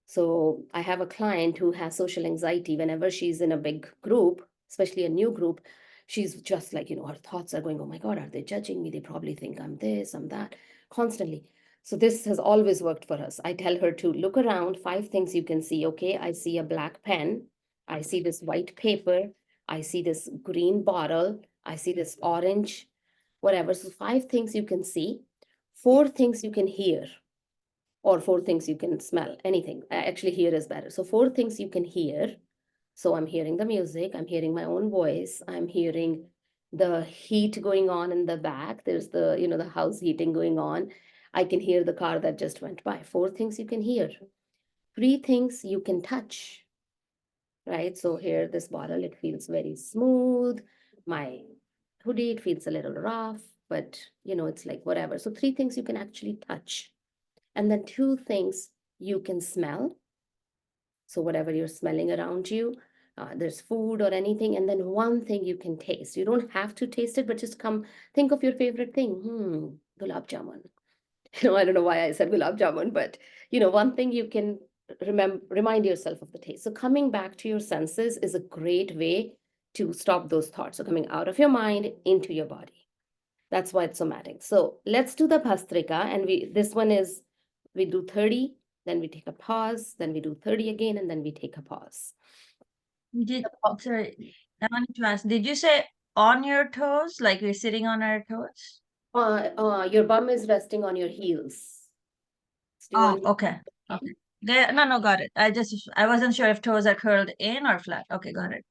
So I have a client who has social anxiety. Whenever she's in a big group, especially a new group, she's just like, her thoughts are going, oh my God, are they judging me? They probably think I'm this, I'm that, constantly. So this has always worked for us. I tell her to look around, five things you can see. Okay, I see a black pen. I see this white paper. I see this green bottle. I see this orange, whatever. So five things you can see, four things you can hear, or four things you can smell, anything. Actually, hear is better. So four things you can hear, So I'm hearing the music, I'm hearing my own voice, I'm hearing the heat going on in the back. There's the house heating going on. I can hear the car that just went by. 4 things you can hear. 3 things you can touch, right? So here, this bottle, it feels very smooth. My hoodie, it feels a little rough, but it's like whatever. So 3 things you can actually touch. And then 2 things you can smell. So whatever you're smelling around you, there's food or anything. And then 1 thing you can taste. You don't have to taste it, but just think of your favorite thing. Gulab jamun. I don't know why I said gulab jamun, but 1 thing you can remind yourself of the taste. So coming back to your senses is a great way to stop those thoughts. So coming out of your mind into your body. That's why it's somatic. So let's do the Bhastrika, and this one is we do 30, then we take a pause, then we do 30 again, and then we take a pause. Sorry, I wanted to ask, did you say on your toes, like we're sitting on our toes? Your bum is resting on your heels. Do you Oh, want me okay. Okay. No, got it. I wasn't sure if toes are curled in or flat. Okay, got it.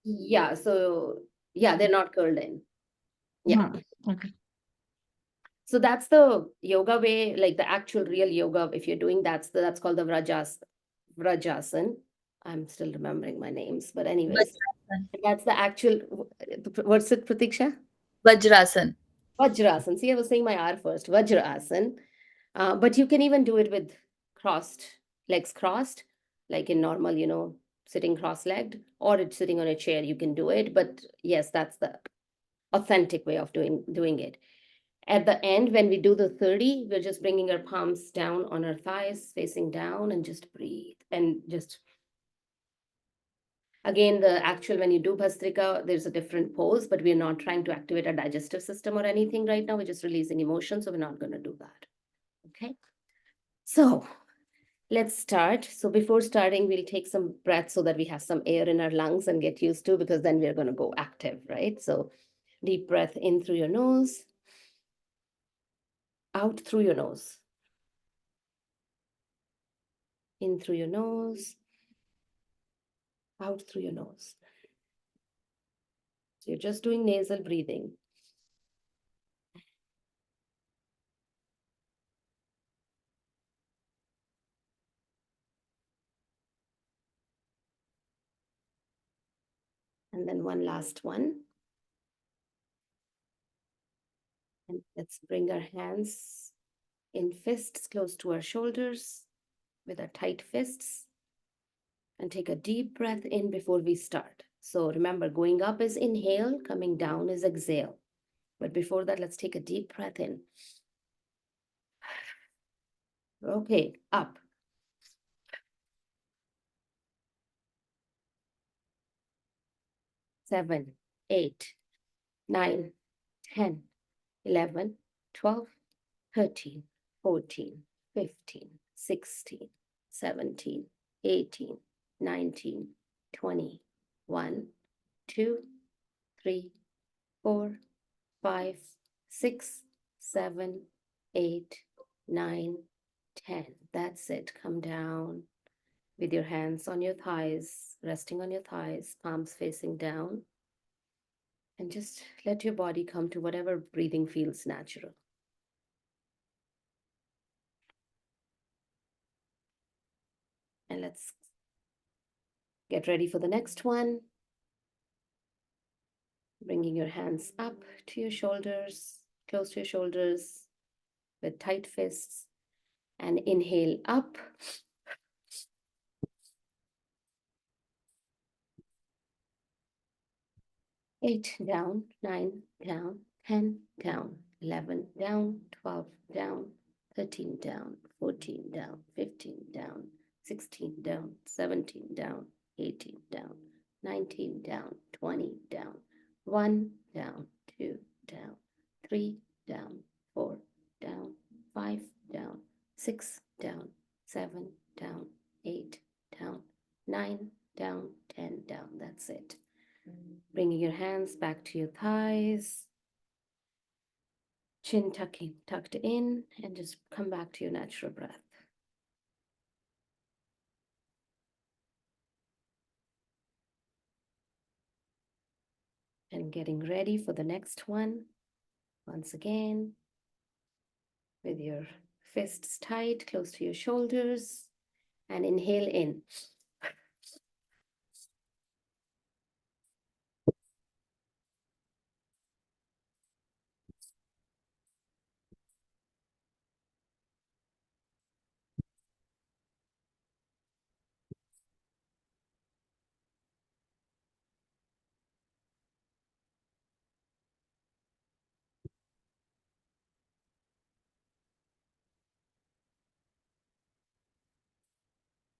Yeah, so yeah, they're not curled in. Yeah. Okay. So that's the yoga way, like the actual real yoga. If you're doing that's called the Vrajasan. I'm still remembering my names, but anyways, that's the actual. What's it, Pratiksha? Vajrasan. Vajrasan. See, I was saying my R first. Vajrasan. But you can even do it with legs crossed, like in normal, sitting cross-legged, or it's sitting on a chair. You can do it. But yes, that's the authentic way of doing it. At the end, when we do the 30, we're just bringing our palms down on our thighs, facing down, and just breathe. And just, again, when you do Bhastrika, there's a different pose, but we're not trying to activate our digestive system or anything right now. We're just releasing emotion, so we're not going to do that. Okay. So let's start. So before starting, we'll take some breath so that we have some air in our lungs and get used to, because then we're going to go active, right? So deep breath in through your nose, out through your nose. In through your nose, out through your nose. So you're just doing nasal breathing. And then one last one. And let's bring our hands in fists close to our shoulders with our tight fists. And take a deep breath in before we start. So remember, going up is inhale, coming down is exhale. But before that, let's take a deep breath in. Okay, up. 7, 8, 9, 10, 11, 12, 13, 14, 15, 16, 17, 18, 19, 20, 1, 2, 3, 4, 5, 6, 7, 8, 9, 10. That's it. Come down with your hands on your thighs, resting on your thighs, palms facing down. And just let your body come to whatever breathing feels natural. And let's get ready for the next one. Bringing your hands up to your shoulders, close to your shoulders with tight fists. And inhale up. 8 down, 9 down, 10 down, 11 down, 12 down, 13 down, 14 down, 15 down, 16 down, 17 down, 18 down, 19 down, 20 down, 1 down, 2 down, 3 down, 4 down, 5 down, 6 down, 7 down, 8 down, 9 down, 10 down. That's it. Bringing your hands back to your thighs, chin tucked in, and just come back to your natural breath. And getting ready for the next one. Once again, with your fists tight, close to your shoulders, and inhale in.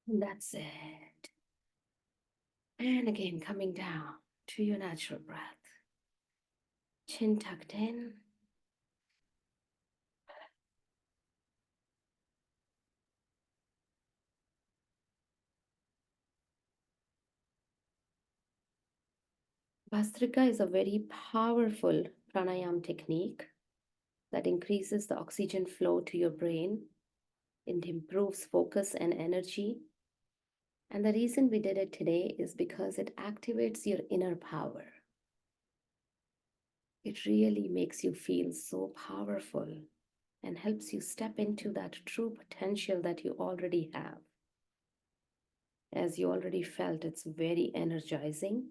And that's it. And again, coming down to your natural breath. Chin tucked in. Vastrika is a very powerful pranayam technique that increases the oxygen flow to your brain. It improves focus and energy. And the reason we did it today is because it activates your inner power. It really makes you feel so powerful and helps you step into that true potential that you already have. As you already felt, it's very energizing.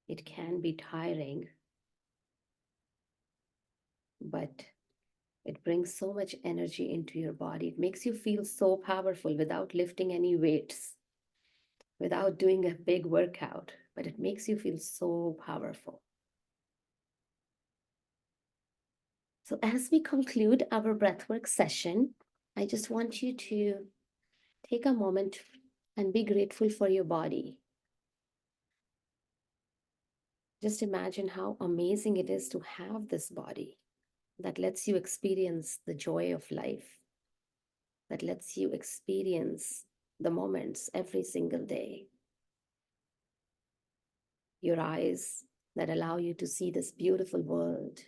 It can be tiring, but it brings so much energy into your body. It makes you feel so powerful without lifting any weights, without doing a big workout, but it makes you feel so powerful. So, as we conclude our breathwork session, I just want you to take a moment and be grateful for your body. Just imagine how amazing it is to have this body that lets you experience the joy of life, that lets you experience the moments every single day. Your eyes that allow you to see this beautiful world.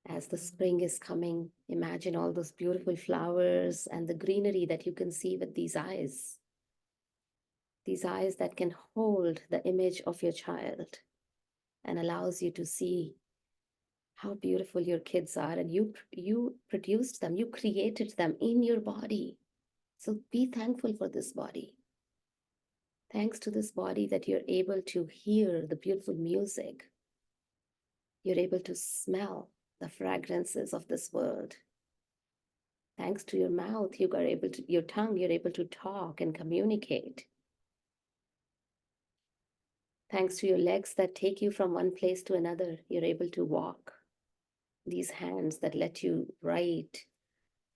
As the spring is coming, imagine all those beautiful flowers and the greenery that you can see with these eyes. These eyes that can hold the image of your child and allows you to see how beautiful your kids are, and you produced them, you created them in your body. So be thankful for this body. Thanks to this body that you're able to hear the beautiful music. You're able to smell the fragrances of this world. Thanks to your mouth, you are able to, your tongue, you're able to talk and communicate. Thanks to your legs that take you from one place to another, you're able to walk. These hands that let you write,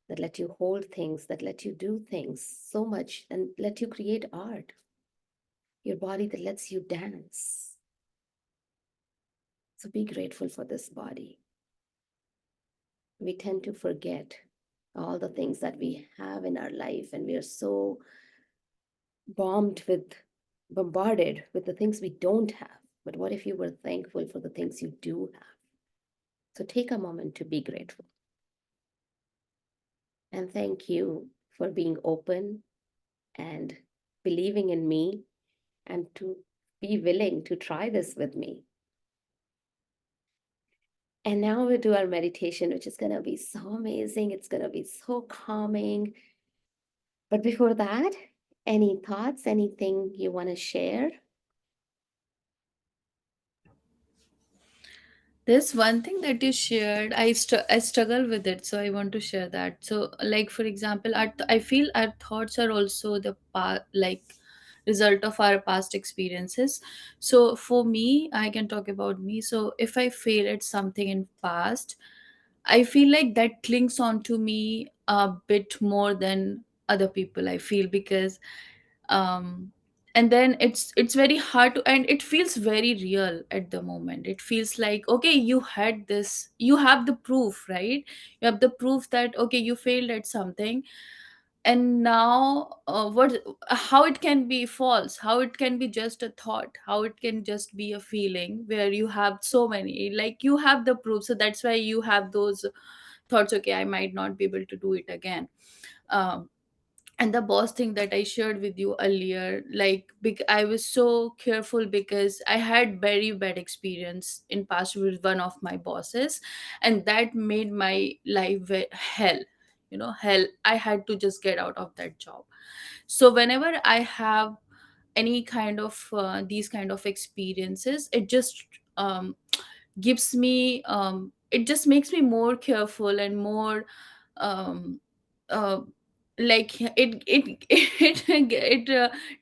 that let you hold things, that let you do things so much and let you create art. Your body that lets you dance. So be grateful for this body. We tend to forget all the things that we have in our life, and we are so bombarded with the things we don't have. But what if you were thankful for the things you do have? So take a moment to be grateful. And thank you for being open and believing in me and to be willing to try this with me. And now we do our meditation, which is going to be so amazing. It's going to be so calming. But before that, any thoughts, anything you want to share? There's one thing that you shared. I struggle with it, so I want to share that. So, like for example, I feel our thoughts are also the like result of our past experiences. So, for me, I can talk about me. So, if I fail at something in past, I feel like that clings on to me a bit more than other people. I feel because um and then it's very hard to, and it feels very real at the moment. It feels like, okay, you had this, you have the proof, right? You have the proof that, okay, you failed at something, and now what, how it can be false, how it can be just a thought, how it can just be a feeling where you have so many, like you have the proof, so that's why you have those thoughts, okay, I might not be able to do it again. um, And the boss thing that I shared with you earlier, like I was so careful because I had very bad experience in past with one of my bosses, and that made my life hell. Hell. I had to just get out of that job. So whenever I have any kind of these kind of experiences, it just gives me it just makes me more careful and more um uh, like it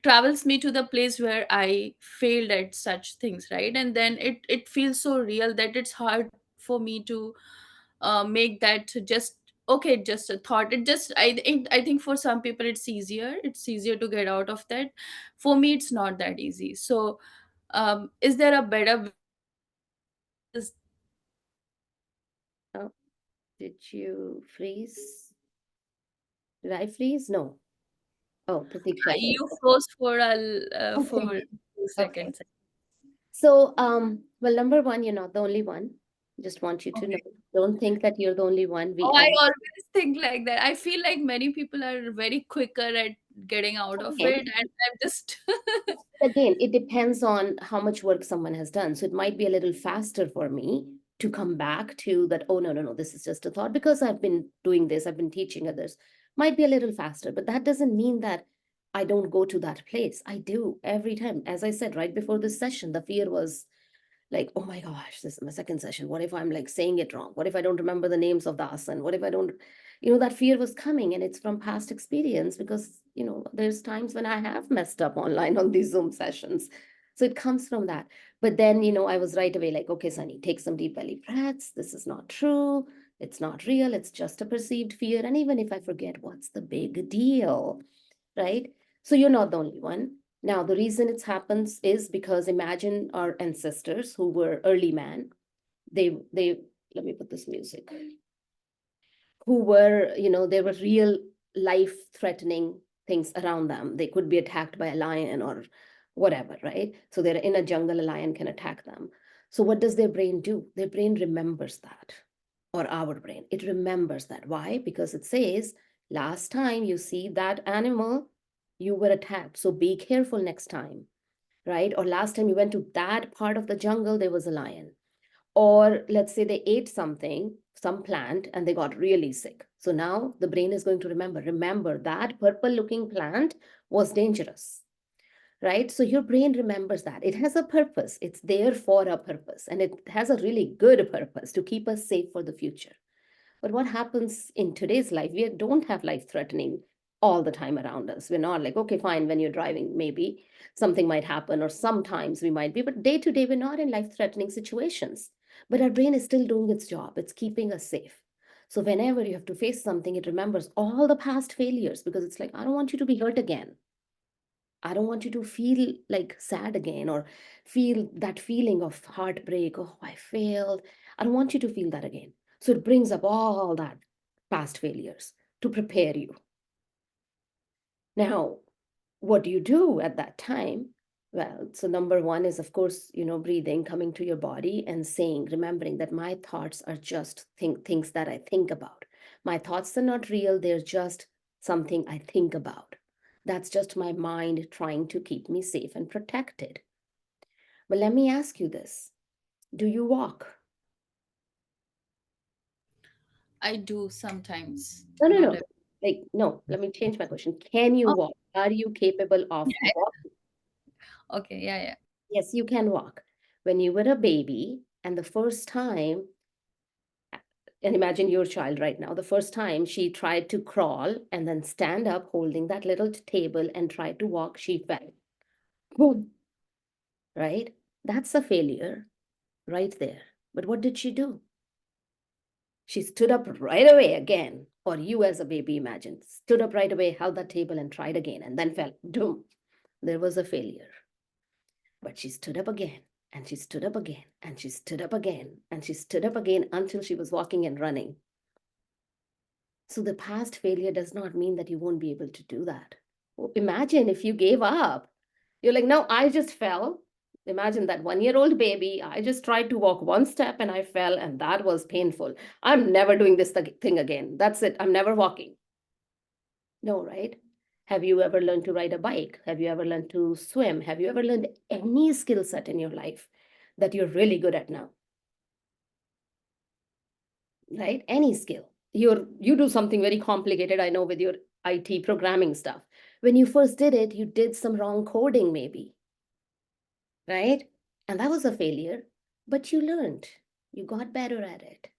travels me to the place where I failed at such things, right? And then it feels so real that it's hard for me to make that just okay, just a thought. I think for some people it's easier to get out of that. For me it's not that easy. So is there a better way this Oh, did you freeze? Did I freeze? No. Oh, Pratiksha. you froze for Okay. 2 seconds. Okay. So, well, number one, you're not the only one. Just want you to know. Okay. Don't think that you're the only one. We Oh, I all always think like that. I feel like many people are very quicker at getting out of again, it, and I'm just again, it depends on how much work someone has done. So it might be a little faster for me to come back to that, oh, no, no, no, this is just a thought because I've been doing this, I've been teaching others. Might be a little faster, but that doesn't mean that I don't go to that place. I do every time. As I said right before this session, the fear was like, oh my gosh, this is my second session. What if I'm like saying it wrong? What if I don't remember the names of the asana? What if I don't, that fear was coming, and it's from past experience because, there's times when I have messed up online on these Zoom sessions. So it comes from that. But then, I was right away like, okay, Sunny, take some deep belly breaths. This is not true. It's not real. It's just a perceived fear. And even if I forget, what's the big deal? Right? So you're not the only one. Now, the reason it happens is because imagine our ancestors who were early man. They let me put this music. Who were, there were real life-threatening things around them. They could be attacked by a lion or whatever, right? So they're in a jungle, a lion can attack them. So what does their brain do? Their brain remembers that, or our brain. It remembers that. Why? Because it says, last time you see that animal, you were attacked. So be careful next time, right? Or last time you went to that part of the jungle, there was a lion. Or let's say they ate something, some plant, and they got really sick. So now the brain is going to remember that purple looking plant was dangerous, right? So your brain remembers that. It has a purpose. It's there for a purpose. And it has a really good purpose to keep us safe for the future. But what happens in today's life? We don't have life threatening all the time around us. We're not like, okay, fine, when you're driving, maybe something might happen, or sometimes we might be, but day to day, we're not in life threatening situations. But our brain is still doing its job, it's keeping us safe. So whenever you have to face something, it remembers all the past failures because it's like, I don't want you to be hurt again. I don't want you to feel like sad again or feel that feeling of heartbreak. Oh, I failed. I don't want you to feel that again. So it brings up all that past failures to prepare you. Now, what do you do at that time? Well, so number one is, of course, breathing, coming to your body and saying, remembering that my thoughts are just things that I think about. My thoughts are not real. They're just something I think about. That's just my mind trying to keep me safe and protected. But let me ask you this. Do you walk? I do sometimes, No, no, not no. every. Like, no, let me change my question. Can you Oh, walk? Are you capable of yeah. walking? Okay, yeah, yeah. Yes, you can walk. When you were a baby and the first time, and imagine your child right now, the first time she tried to crawl and then stand up holding that little table and tried to walk, she fell. Boom, right? That's a failure right there. But what did she do? She stood up right away again. Or you as a baby, imagine, stood up right away, held that table and tried again and then fell. Boom. There was a failure. But she stood up again and she stood up again and she stood up again and she stood up again until she was walking and running. So the past failure does not mean that you won't be able to do that. Imagine if you gave up. You're like, no, I just fell. Imagine that 1-year-old baby. I just tried to walk one step and I fell, and that was painful. I'm never doing this thing again. That's it. I'm never walking. No, right? Have you ever learned to ride a bike? Have you ever learned to swim? Have you ever learned any skill set in your life that you're really good at now? Right? Any skill. You do something very complicated, I know, with your IT programming stuff. When you first did it, you did some wrong coding, maybe, right? And that was a failure, but you learned, you got better at it.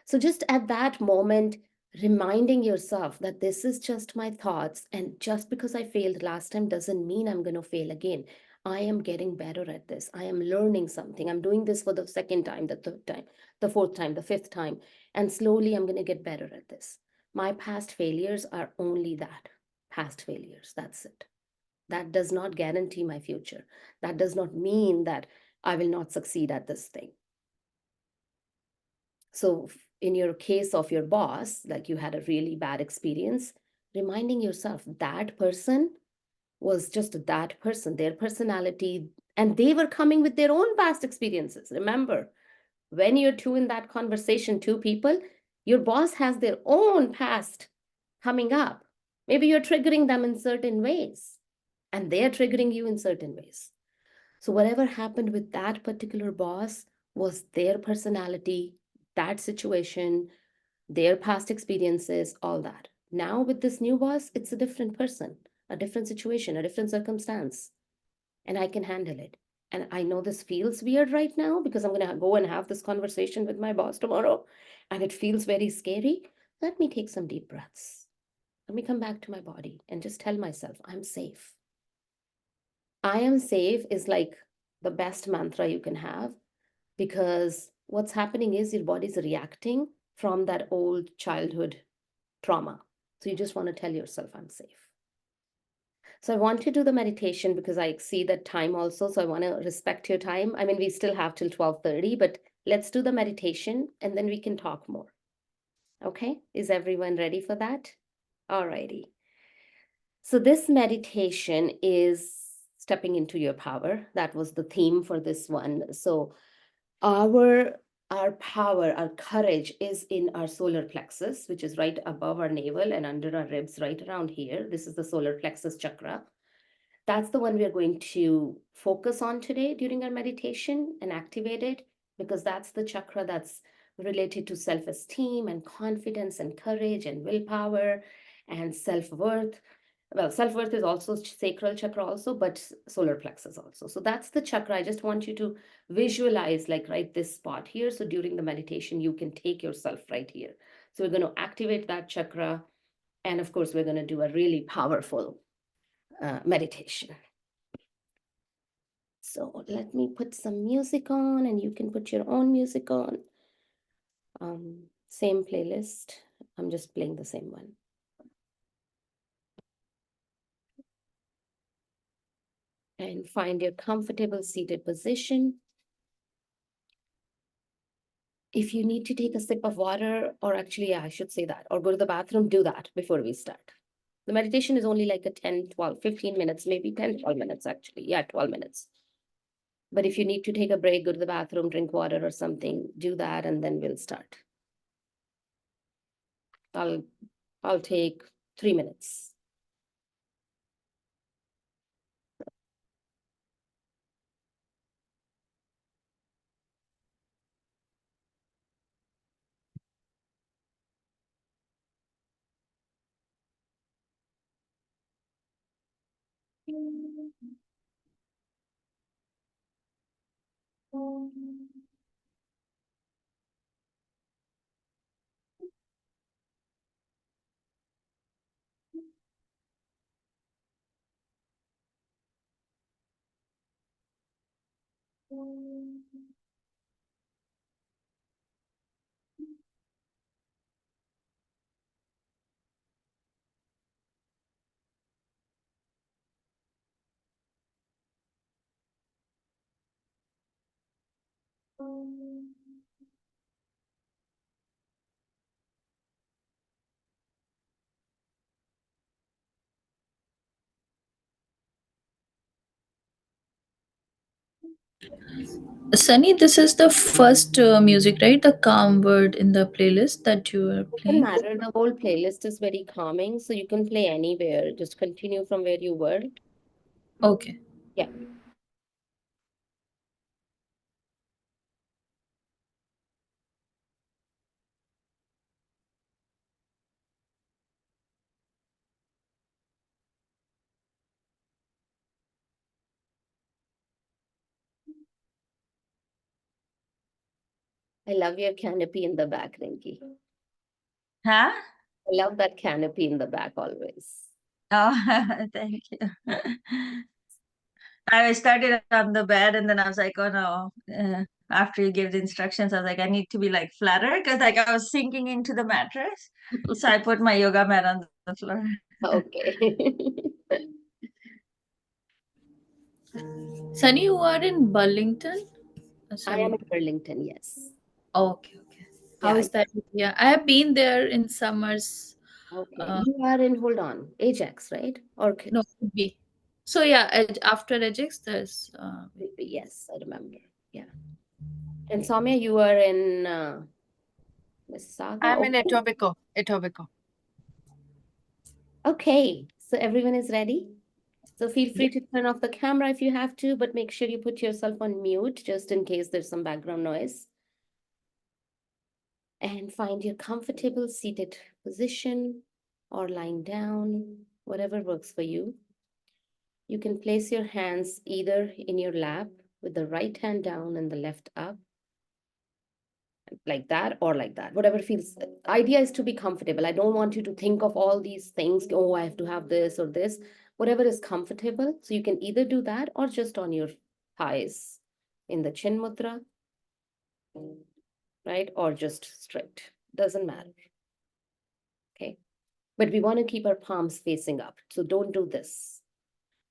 So just at that moment, reminding yourself that this is just my thoughts, and just because I failed last time doesn't mean I'm going to fail again. I am getting better at this. I am learning something. I'm doing this for the second time, the third time, the fourth time, the fifth time, and slowly I'm going to get better at this. My past failures are only that, past failures. That's it. That does not guarantee my future. That does not mean that I will not succeed at this thing. So in your case of your boss, like you had a really bad experience, reminding yourself that person was just that person, their personality, and they were coming with their own past experiences. Remember, when you're two in that conversation, two people, your boss has their own past coming up. Maybe you're triggering them in certain ways, and they're triggering you in certain ways. So whatever happened with that particular boss was their personality, that situation, their past experiences, all that. Now with this new boss, it's a different person, a different situation, a different circumstance, and I can handle it. And I know this feels weird right now because I'm going to go and have this conversation with my boss tomorrow, and it feels very scary. Let me take some deep breaths. Let me come back to my body and just tell myself, I'm safe. I am safe is like the best mantra you can have, because what's happening is your body's reacting from that old childhood trauma. So you just want to tell yourself, I'm safe. So I want to do the meditation because I see that time also. So I want to respect your time. I mean, we still have till 12:30, but let's do the meditation and then we can talk more. Okay, is everyone ready for that? All righty. So this meditation is stepping into your power. That was the theme for this one. So our power, our courage is in our solar plexus, which is right above our navel and under our ribs, right around here. This is the solar plexus chakra. That's the one we are going to focus on today during our meditation and activate it, because that's the chakra that's related to self-esteem and confidence and courage and willpower and self-worth. Well, self-worth is also sacral chakra also, but solar plexus also. So that's the chakra. I just want you to visualize, like, right this spot here. So during the meditation, you can take yourself right here. So we're going to activate that chakra. And of course, we're going to do a really powerful meditation. So let me put some music on, and you can put your own music on. Same playlist. I'm just playing the same one. And find your comfortable seated position. If you need to take a sip of water, or actually, yeah, I should say that, or go to the bathroom, do that before we start. The meditation is only like a 10, 12, 15 minutes, maybe 10, 12 minutes actually. Yeah, 12 minutes. But if you need to take a break, go to the bathroom, drink water or something, do that, and then we'll start. I'll take 3 minutes. Sunny, this is the first music, right? The calm word in the playlist that you are Doesn't playing. matter. The whole playlist is very calming, so you can play anywhere. Just continue from where you were. Okay. Yeah. I love your canopy in the back, Rinky. Huh? I love that canopy in the back always. Oh, thank you. I started on the bed and then I was like, oh no. After you gave the instructions, I was like, I need to be like flatter because like I was sinking into the mattress. So I put my yoga mat on the floor. Okay. Sunny, you are in Burlington? I am Sorry. in Burlington, yes. Okay, okay. How Yeah. is that? Yeah, I have been there in summers. Okay. Uh, You are in, hold on, Ajax, right? Or no, could be. So yeah, after Ajax, there's yes, I remember. Yeah. And Soumya, you are in Mississauga? I'm in Okay. Etobicoke. Etobicoke. Okay. So everyone is ready? So feel free to turn off the camera if you have to, but make sure you put yourself on mute just in case there's some background noise. And find your comfortable seated position or lying down, whatever works for you. You can place your hands either in your lap with the right hand down and the left up, like that or like that, whatever feels. Idea is to be comfortable. I don't want you to think of all these things. Oh, I have to have this or this, whatever is comfortable. So you can either do that or just on your thighs in the chin mudra, right? Or just straight, doesn't matter. Okay. But we want to keep our palms facing up. So don't do this,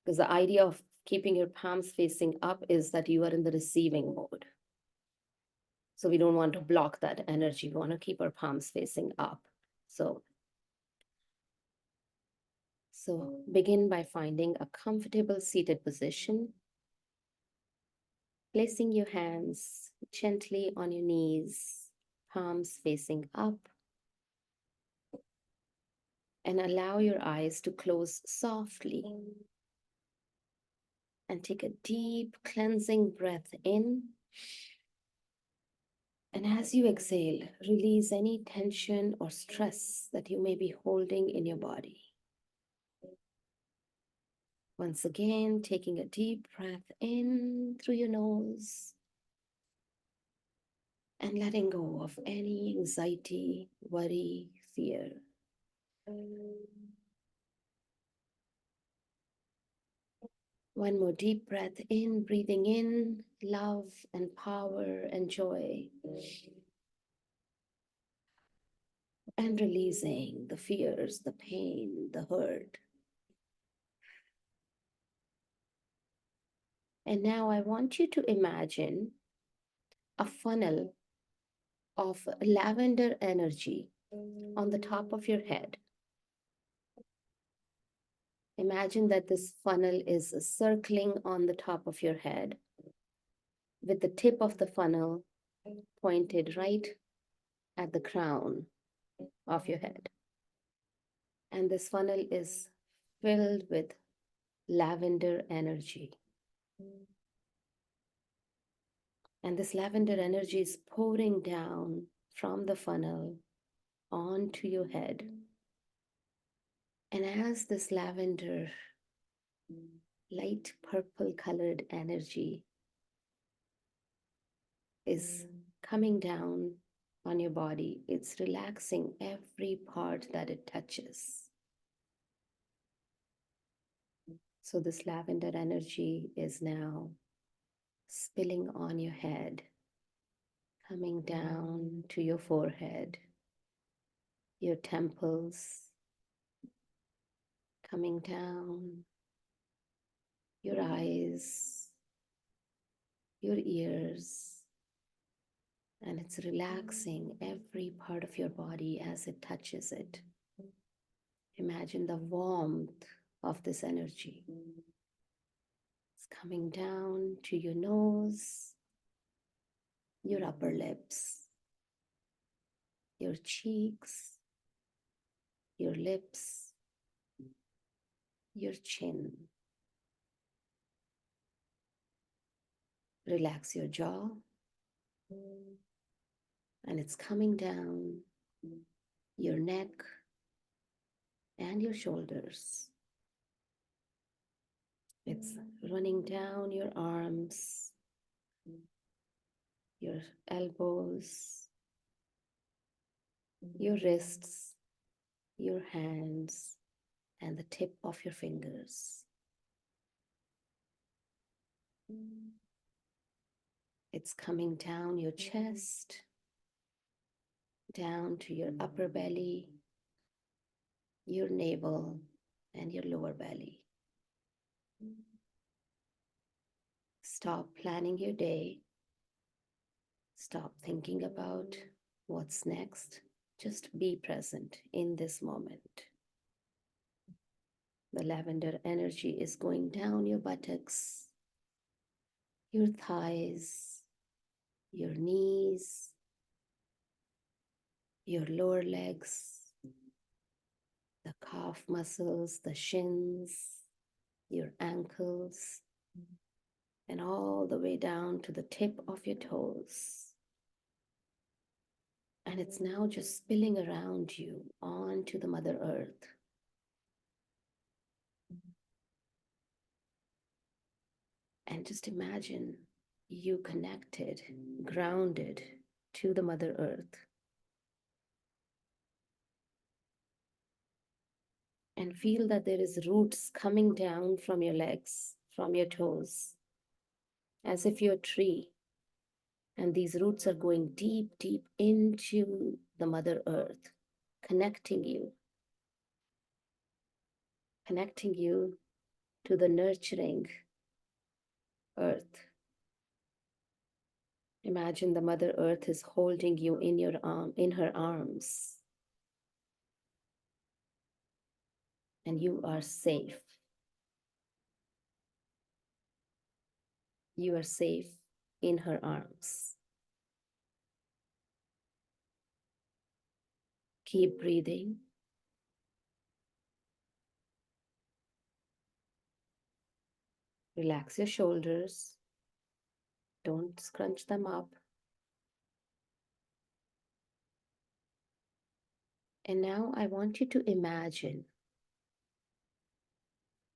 because the idea of keeping your palms facing up is that you are in the receiving mode. So we don't want to block that energy. We want to keep our palms facing up. So begin by finding a comfortable seated position, placing your hands gently on your knees, palms facing up, and allow your eyes to close softly. And take a deep cleansing breath in. And as you exhale, release any tension or stress that you may be holding in your body. Once again, taking a deep breath in through your nose and letting go of any anxiety, worry, fear. One more deep breath in, breathing in love and power and joy. And releasing the fears, the pain, the hurt. And now I want you to imagine a funnel of lavender energy on the top of your head. Imagine that this funnel is circling on the top of your head with the tip of the funnel pointed right at the crown of your head. And this funnel is filled with lavender energy. And this lavender energy is pouring down from the funnel onto your head. And as this lavender, light purple colored energy is coming down on your body, it's relaxing every part that it touches. So this lavender energy is now spilling on your head, coming down to your forehead, your temples, coming down, your eyes, your ears, and it's relaxing every part of your body as it touches it. Imagine the warmth of this energy It's coming down to your nose, your upper lips, your cheeks, your lips, your chin. Relax your jaw, and it's coming down your neck and your shoulders. It's running down your arms, your elbows, your wrists, your hands, and the tip of your fingers. It's coming down your chest, down to your upper belly, your navel, and your lower belly. Stop planning your day. Stop thinking about what's next. Just be present in this moment. The lavender energy is going down your buttocks, your thighs, your knees, your lower legs, the calf muscles, the shins, your ankles, and all the way down to the tip of your toes. And it's now just spilling around you onto the Mother Earth. And just imagine you connected, grounded to the Mother Earth. And feel that there is roots coming down from your legs, from your toes, as if you're a tree. And these roots are going deep, deep into the Mother Earth, connecting you to the nurturing earth. Imagine the Mother Earth is holding you in her arms, and you are safe. You are safe in her arms. Keep breathing. Relax your shoulders. Don't scrunch them up. And now I want you to imagine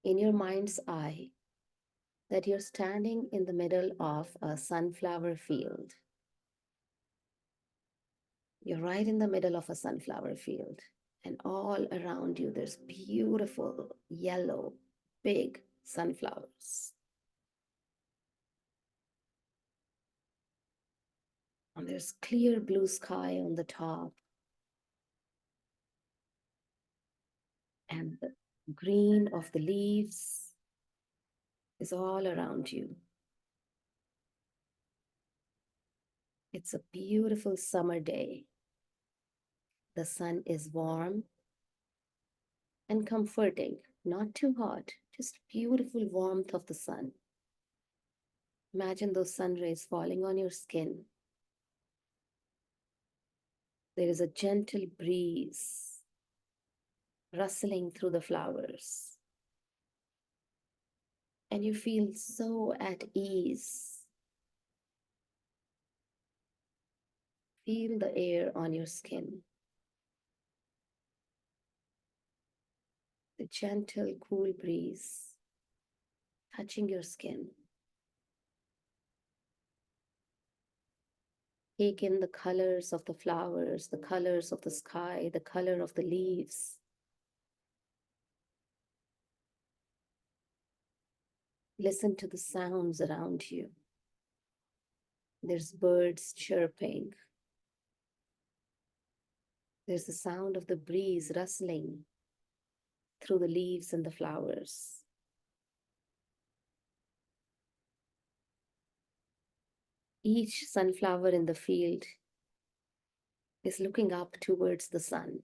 in your mind's eye that you're standing in the middle of a sunflower field. You're right in the middle of a sunflower field, and all around you there's beautiful yellow, big sunflowers. And there's clear blue sky on the top, and the green of the leaves is all around you. It's a beautiful summer day. The sun is warm and comforting, not too hot, just beautiful warmth of the sun. Imagine those sun rays falling on your skin. There is a gentle breeze rustling through the flowers, and you feel so at ease. Feel the air on your skin, the gentle, cool breeze touching your skin. Take in the colors of the flowers, the colors of the sky, the color of the leaves. Listen to the sounds around you. There's birds chirping. There's the sound of the breeze rustling through the leaves and the flowers. Each sunflower in the field is looking up towards the sun.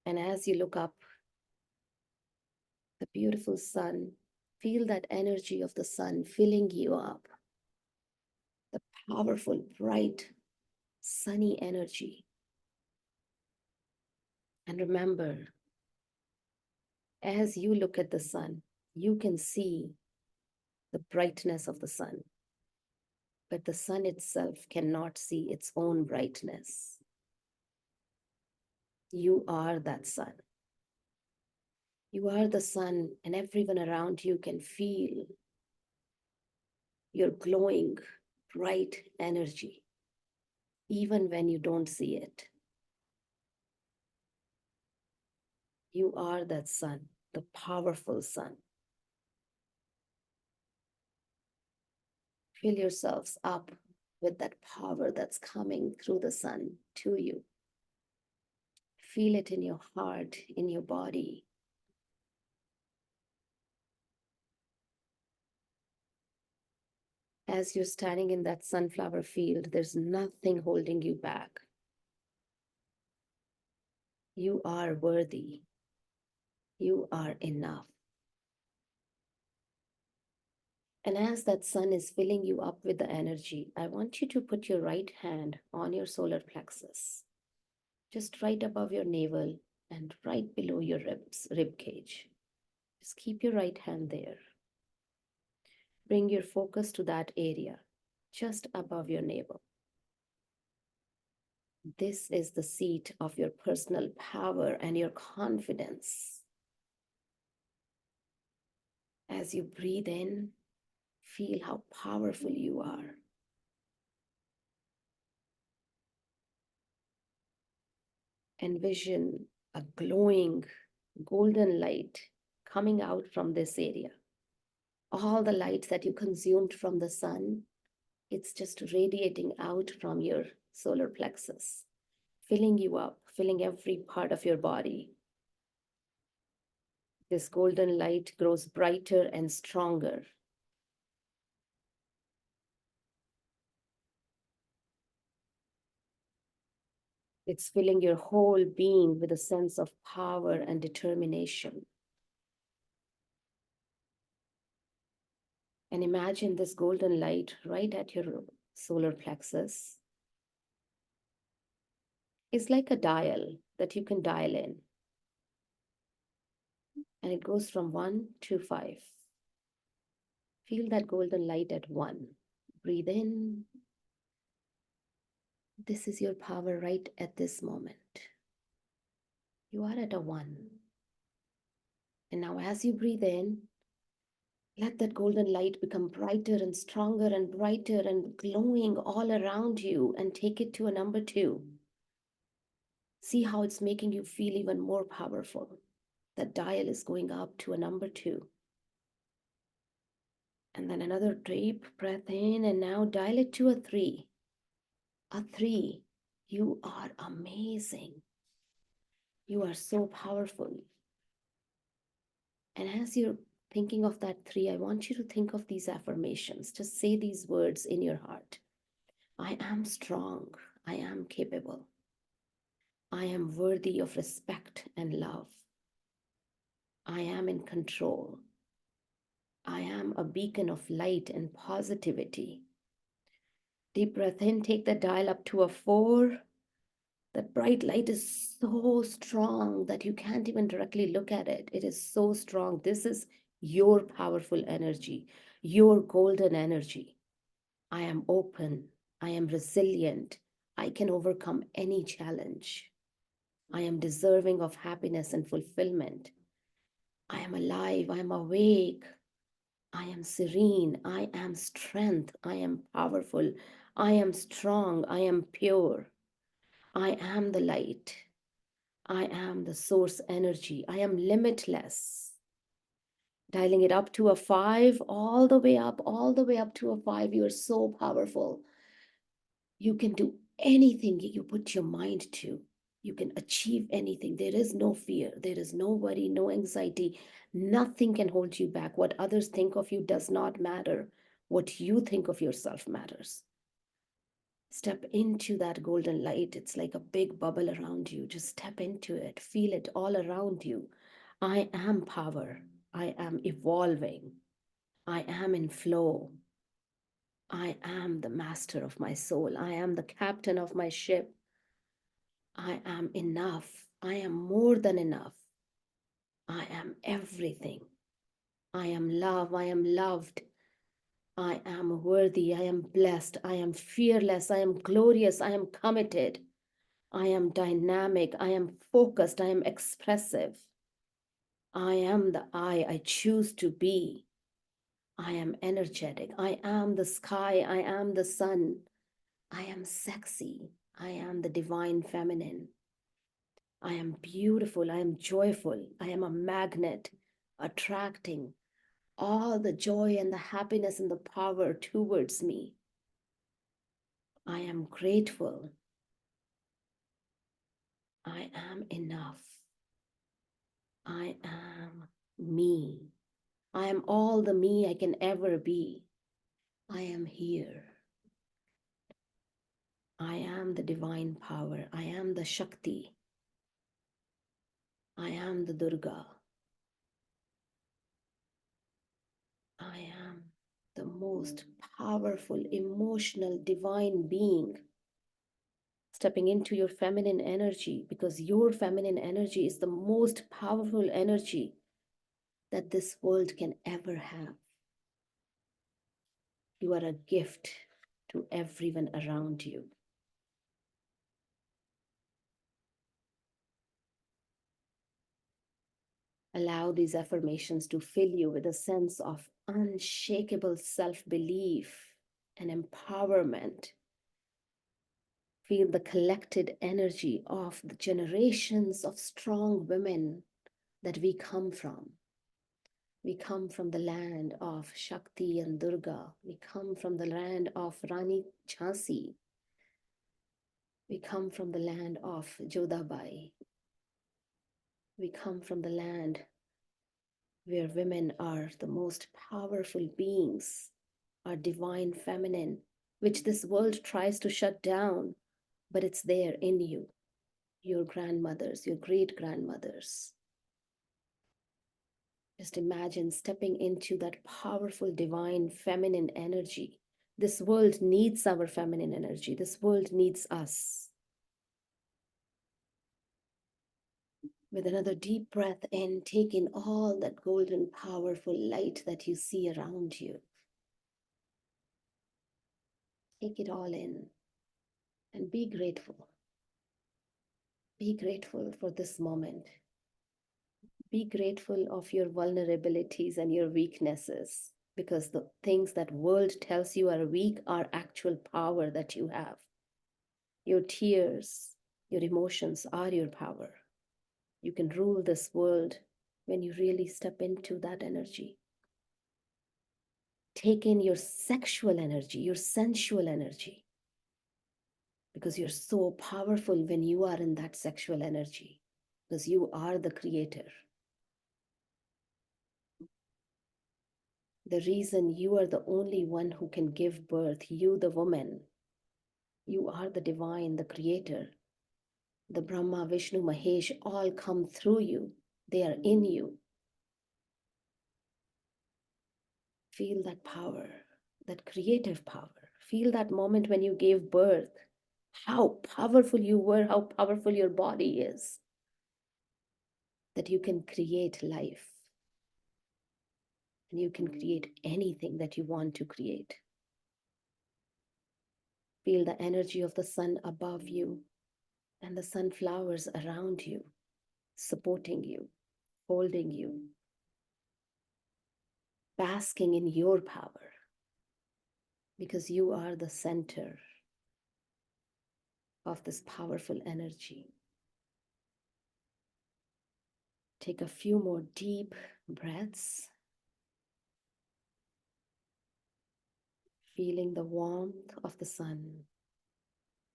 And as you look up the beautiful sun. Feel that energy of the sun filling you up, the powerful, bright, sunny energy. And remember, as you look at the sun, you can see the brightness of the sun, but the sun itself cannot see its own brightness. You are that sun. You are the sun, and everyone around you can feel your glowing, bright energy, even when you don't see it. You are that sun, the powerful sun. Fill yourselves up with that power that's coming through the sun to you. Feel it in your heart, in your body. As you're standing in that sunflower field, there's nothing holding you back. You are worthy. You are enough. And as that sun is filling you up with the energy, I want you to put your right hand on your solar plexus, just right above your navel and right below your rib cage. Just keep your right hand there. Bring your focus to that area, just above your navel. This is the seat of your personal power and your confidence. As you breathe in, feel how powerful you are. Envision a glowing golden light coming out from this area. All the light that you consumed from the sun, it's just radiating out from your solar plexus, filling you up, filling every part of your body. This golden light grows brighter and stronger. It's filling your whole being with a sense of power and determination. And imagine this golden light right at your solar plexus is like a dial that you can dial in. And it goes from 1 to 5. Feel that golden light at 1. Breathe in. This is your power right at this moment. You are at a 1. And now as you breathe in, let that golden light become brighter and stronger and brighter and glowing all around you, and take it to a number 2. See how it's making you feel even more powerful. That dial is going up to a number 2. And then another deep breath in, and now dial it to a 3. A 3. You are amazing. You are so powerful. And as you're thinking of that 3, I want you to think of these affirmations. Just say these words in your heart. I am strong. I am capable. I am worthy of respect and love. I am in control. I am a beacon of light and positivity. Deep breath in, take the dial up to a 4. That bright light is so strong that you can't even directly look at it. It is so strong. This is your powerful energy, your golden energy. I am open. I am resilient. I can overcome any challenge. I am deserving of happiness and fulfillment. I am alive. I am awake. I am serene. I am strength. I am powerful. I am strong. I am pure. I am the light. I am the source energy. I am limitless. Dialing it up to a 5, all the way up to a 5. You are so powerful. You can do anything you put your mind to. You can achieve anything. There is no fear. There is no worry, no anxiety. Nothing can hold you back. What others think of you does not matter. What you think of yourself matters. Step into that golden light. It's like a big bubble around you. Just step into it. Feel it all around you. I am power. I am evolving. I am in flow. I am the master of my soul. I am the captain of my ship. I am enough. I am more than enough. I am everything. I am love. I am loved. I am worthy. I am blessed. I am fearless. I am glorious. I am committed. I am dynamic. I am focused. I am expressive. I am the I choose to be. I am energetic. I am the sky. I am the sun. I am sexy. I am the divine feminine. I am beautiful. I am joyful. I am a magnet, attracting all the joy and the happiness and the power towards me. I am grateful. I am enough. I am me. I am all the me I can ever be. I am here. I am the divine power. I am the Shakti. I am the Durga. I am the most powerful, emotional, divine being. Stepping into your feminine energy, because your feminine energy is the most powerful energy that this world can ever have. You are a gift to everyone around you. Allow these affirmations to fill you with a sense of unshakable self-belief and empowerment. Feel the collected energy of the generations of strong women that we come from. We come from the land of Shakti and Durga. We come from the land of Rani Jhansi. We come from the land of Jodhabai. We come from the land where women are the most powerful beings, are divine feminine, which this world tries to shut down, but it's there in you, your grandmothers, your great grandmothers. Just imagine stepping into that powerful divine feminine energy. This world needs our feminine energy. This world needs us. With another deep breath in, take in all that golden, powerful light that you see around you. Take it all in and be grateful. Be grateful for this moment. Be grateful of your vulnerabilities and your weaknesses, because the things that world tells you are weak are actual power that you have. Your tears, your emotions are your power. You can rule this world when you really step into that energy. Take in your sexual energy, your sensual energy, because you're so powerful when you are in that sexual energy, because you are the creator. The reason you are the only one who can give birth, you, the woman, you are the divine, the creator. The Brahma, Vishnu, Mahesh all come through you. They are in you. Feel that power, that creative power. Feel that moment when you gave birth, how powerful you were, how powerful your body is, that you can create life. And you can create anything that you want to create. Feel the energy of the sun above you and the sunflowers around you, supporting you, holding you, basking in your power, because you are the center of this powerful energy. Take a few more deep breaths, feeling the warmth of the sun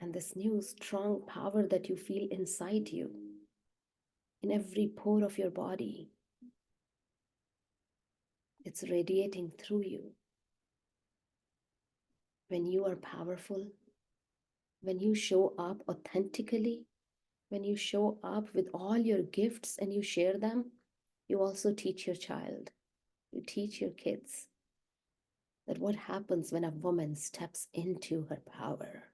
and this new strong power that you feel inside you, in every pore of your body. It's radiating through you. When you are powerful, when you show up authentically, when you show up with all your gifts and you share them, You also teach your child, you teach your kids that what happens when a woman steps into her power.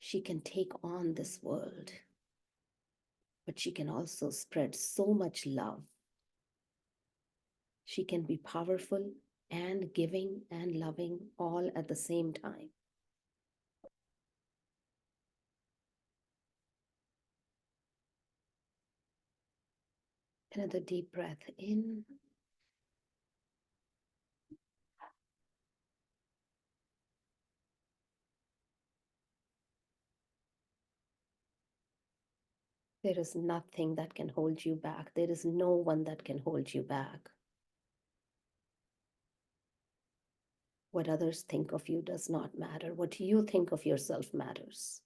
She can take on this world, but she can also spread so much love. She can be powerful and giving and loving all at the same time. Another deep breath in. There is nothing that can hold you back. There is no one that can hold you back. What others think of you does not matter. What you think of yourself matters.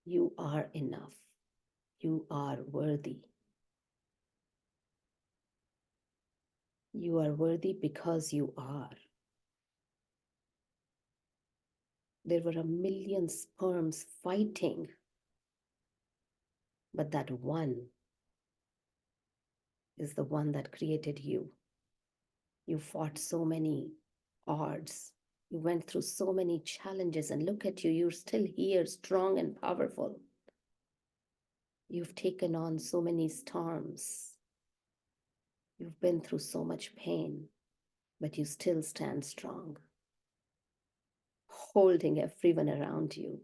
You are enough. You are worthy. You are worthy because you are. There were a million sperms fighting, but that one is the one that created you. You fought so many odds. You went through so many challenges, and look at you, you're still here, strong and powerful. You've taken on so many storms. You've been through so much pain, but you still stand strong, holding everyone around you,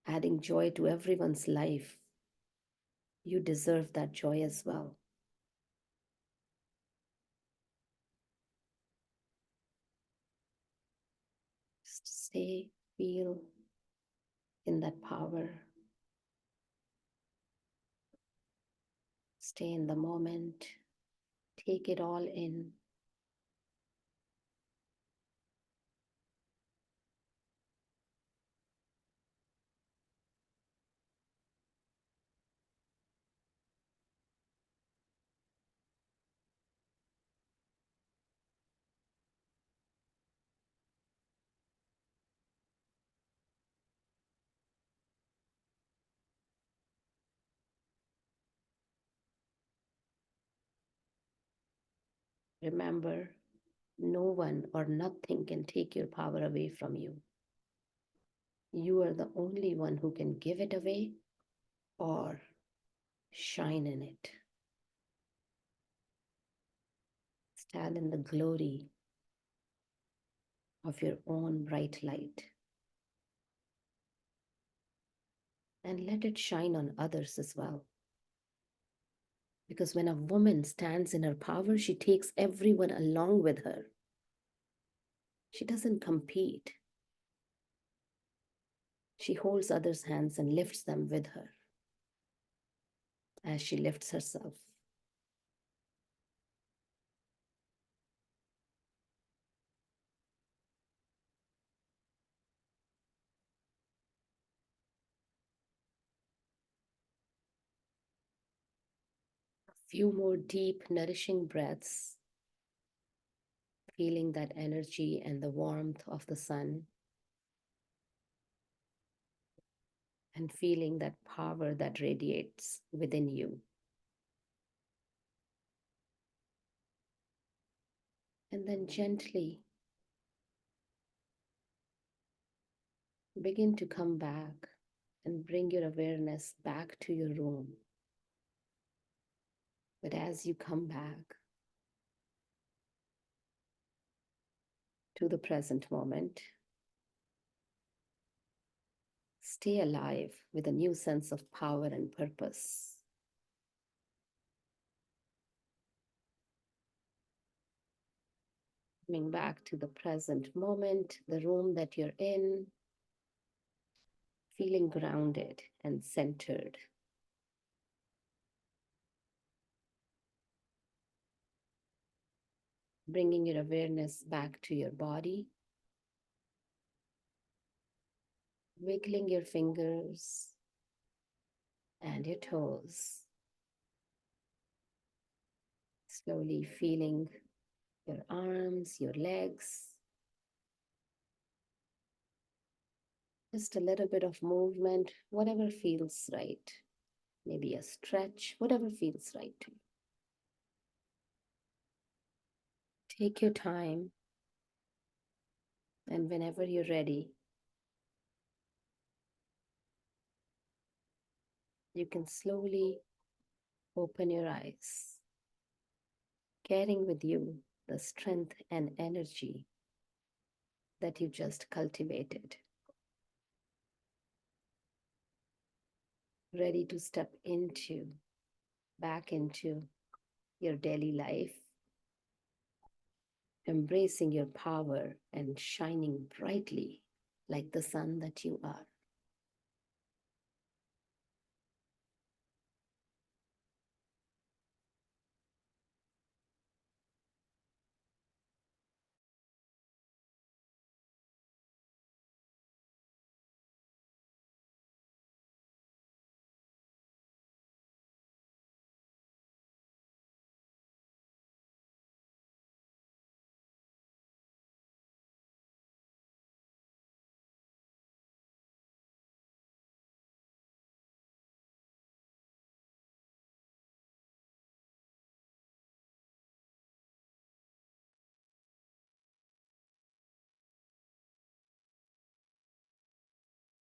adding joy to everyone's life. You deserve that joy as well. Just stay, feel in that power. Stay in the moment. Take it all in. Remember, no one or nothing can take your power away from you. You are the only one who can give it away or shine in it. Stand in the glory of your own bright light and let it shine on others as well. Because when a woman stands in her power, she takes everyone along with her. She doesn't compete. She holds others' hands and lifts them with her as she lifts herself. A few more deep, nourishing breaths, feeling that energy and the warmth of the sun, and feeling that power that radiates within you. And then gently begin to come back and bring your awareness back to your room. But as you come back to the present moment, stay alive with a new sense of power and purpose. Coming back to the present moment, the room that you're in, feeling grounded and centered. Bringing your awareness back to your body, wiggling your fingers and your toes, slowly feeling your arms, your legs, just a little bit of movement, whatever feels right. maybe a stretch, whatever feels right to you. Take your time, and whenever you're ready, you can slowly open your eyes, carrying with you the strength and energy that you just cultivated, ready to step back into your daily life, embracing your power and shining brightly like the sun that you are.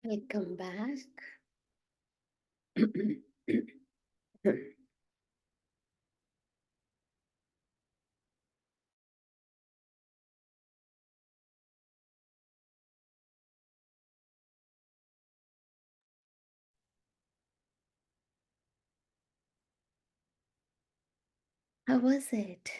Welcome back. How was it?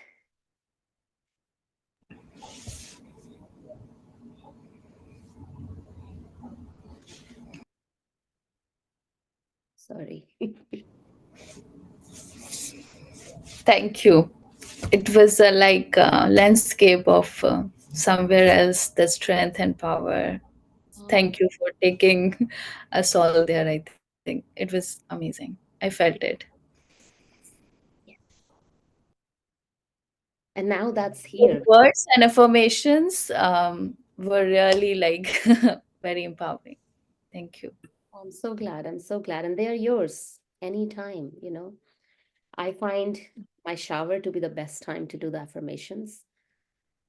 Sorry. Thank you. It was like a landscape of somewhere else, the strength and power. Oh, Thank you for taking us all there. I think it was amazing. I felt it. yeah. And now that's Your here. words and affirmations were really like very empowering. Thank you. I'm so glad. I'm so glad. And they are yours anytime. I find my shower to be the best time to do the affirmations.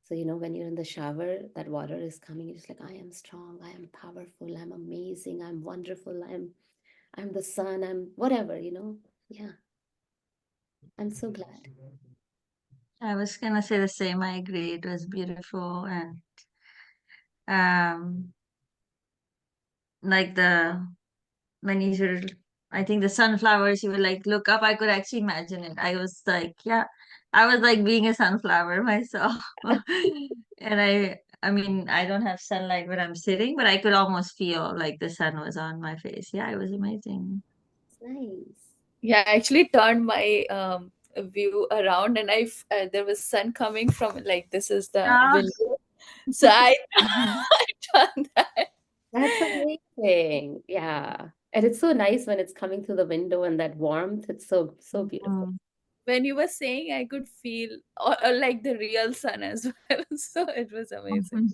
So, when you're in the shower, that water is coming, you're just like, I am strong, I am powerful, I'm amazing, I'm wonderful, I'm the sun, I'm whatever. Yeah, I'm so glad. I was gonna say the same. I agree. It was beautiful, and um, like the when you were, I think the sunflowers, you would like look up. I could actually imagine it. I was like, yeah, I was like being a sunflower myself, and I mean, I don't have sunlight when I'm sitting, but I could almost feel like the sun was on my face. Yeah, it was amazing. It's nice. Yeah, I actually turned my view around, and there was sun coming from, like, this is the Yeah. window. So I, I turned that. That's amazing. Yeah. And it's so nice when it's coming through the window and that warmth. It's so, so beautiful. Mm. When you were saying, I could feel like the real sun as well. So it was amazing.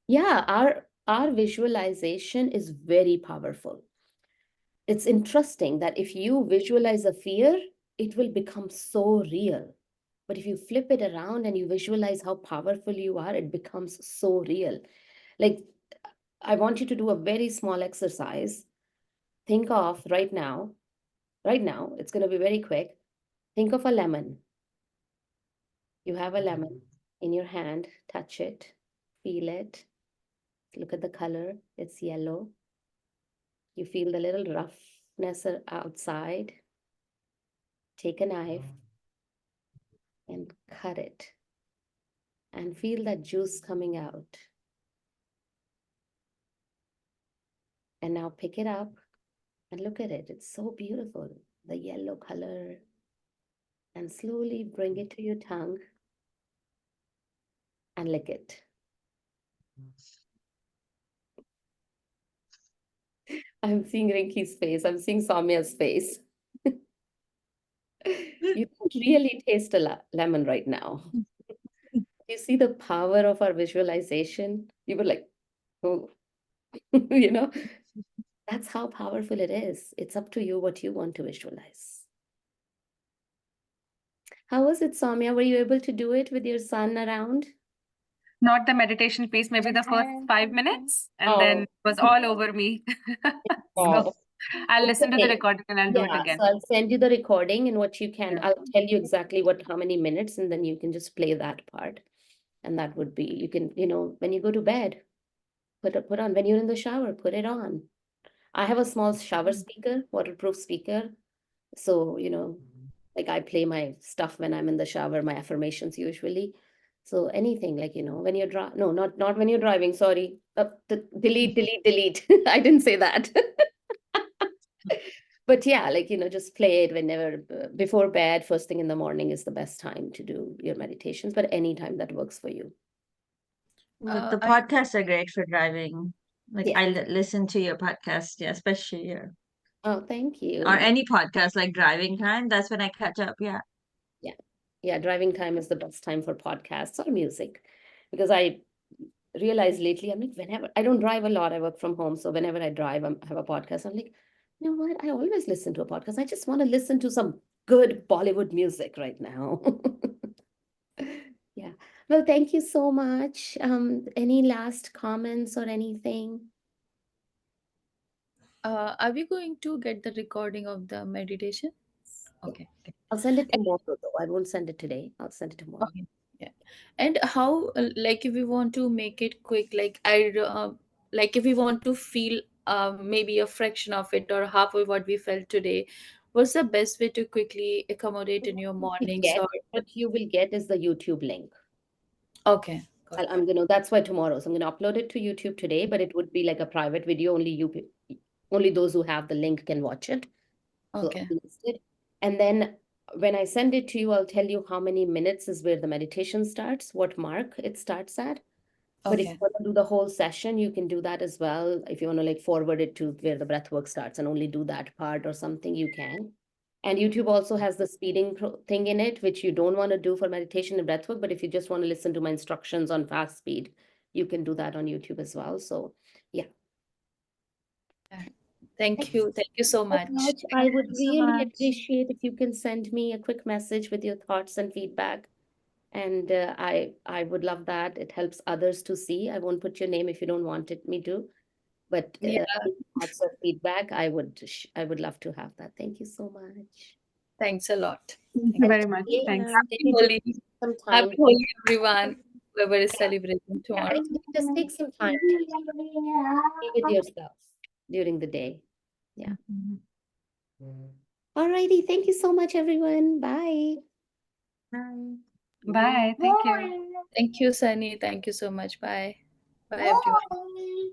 Yeah, our visualization is very powerful. It's interesting that if you visualize a fear, it will become so real. But if you flip it around and you visualize how powerful you are, it becomes so real. Like, I want you to do a very small exercise. Think of right now, it's going to be very quick. Think of a lemon. You have a lemon in your hand, touch it, feel it, look at the color, it's yellow. You feel the little roughness outside. Take a knife and cut it and feel that juice coming out. And now pick it up and look at it. It's so beautiful, the yellow color. And slowly bring it to your tongue and lick it. I'm seeing Rinky's face. I'm seeing Soumya's face. You don't really taste a lemon right now. You see the power of our visualization? You were like, oh, you know, That's how powerful it is. It's up to you what you want to visualize. How was it, Soumya? Were you able to do it with your son around? Not the meditation piece, maybe the first 5 minutes, and then Oh, it was all over me. oh, So I'll it's listen to the okay. recording and I'll do it Yeah, again. so I'll send you the recording and what you can, Yeah. I'll tell you exactly how many minutes, and then you can just play that part. And that would be, you can, when you go to bed, put on, when you're in the shower, put it on. I have a small shower speaker, waterproof speaker. So, like I play my stuff when I'm in the shower, my affirmations usually. So anything like, when you're no, not when you're driving, sorry. Delete, delete, delete. I didn't say that. But yeah, like, just play it whenever, before bed, first thing in the morning is the best time to do your meditations, but anytime that works for you. But the I podcasts are great for driving. Like Yeah. I listen to your podcast, yeah, especially your Oh, thank or you. any podcast like driving time. That's when I catch up. Yeah. Yeah. Yeah. Driving time is the best time for podcasts or music, because I realized lately, I'm like, whenever I don't drive a lot, I work from home. So whenever I drive, I have a podcast. I'm like, you know what? I always listen to a podcast. I just want to listen to some good Bollywood music right now. Yeah. Well, thank you so much. Any last comments or anything? Are we going to get the recording of the meditation? Okay. I'll send it tomorrow, though. I won't send it today. I'll send it tomorrow. Okay. Yeah. And how, like, if we want to make it quick, like, if we want to feel maybe a fraction of it or half of what we felt today, what's the best way to quickly accommodate in your mornings? Or What you will get is the YouTube link. okay, got I'm gonna, that's why tomorrow. So I'm gonna upload it to YouTube today, but it would be like a private video. Only those who have the link can watch it. So okay, I'll list it. And then when I send it to you, I'll tell you how many minutes is where the meditation starts, what mark it starts at. But if you okay, want to do the whole session, you can do that as well. If you want to like forward it to where the breath work starts and only do that part or something, you can. And YouTube also has the speeding thing in it, which you don't want to do for meditation and breath work. But if you just want to listen to my instructions on fast speed, you can do that on YouTube as well. So yeah. yeah. Thank Thank you so you so much. much. I would you so really much. appreciate if you can send me a quick message with your thoughts and feedback. And I would love that. It helps others to see. I won't put your name if you don't want me to. But Yeah, lots of feedback. I would love to have that. Thank you so much. thanks a lot. Thank you Thank And very much. today, Thanks. today you. just Holi. take some time. Happy Holi, everyone. Whoever is Yeah, celebrating yeah. tomorrow. And today just take some time to be with yourself during the day. Yeah. All righty. Thank you so much, everyone. Bye. Bye. Bye. Thank you. Thank you, Sunny. Thank you so much. Bye. Bye, everyone.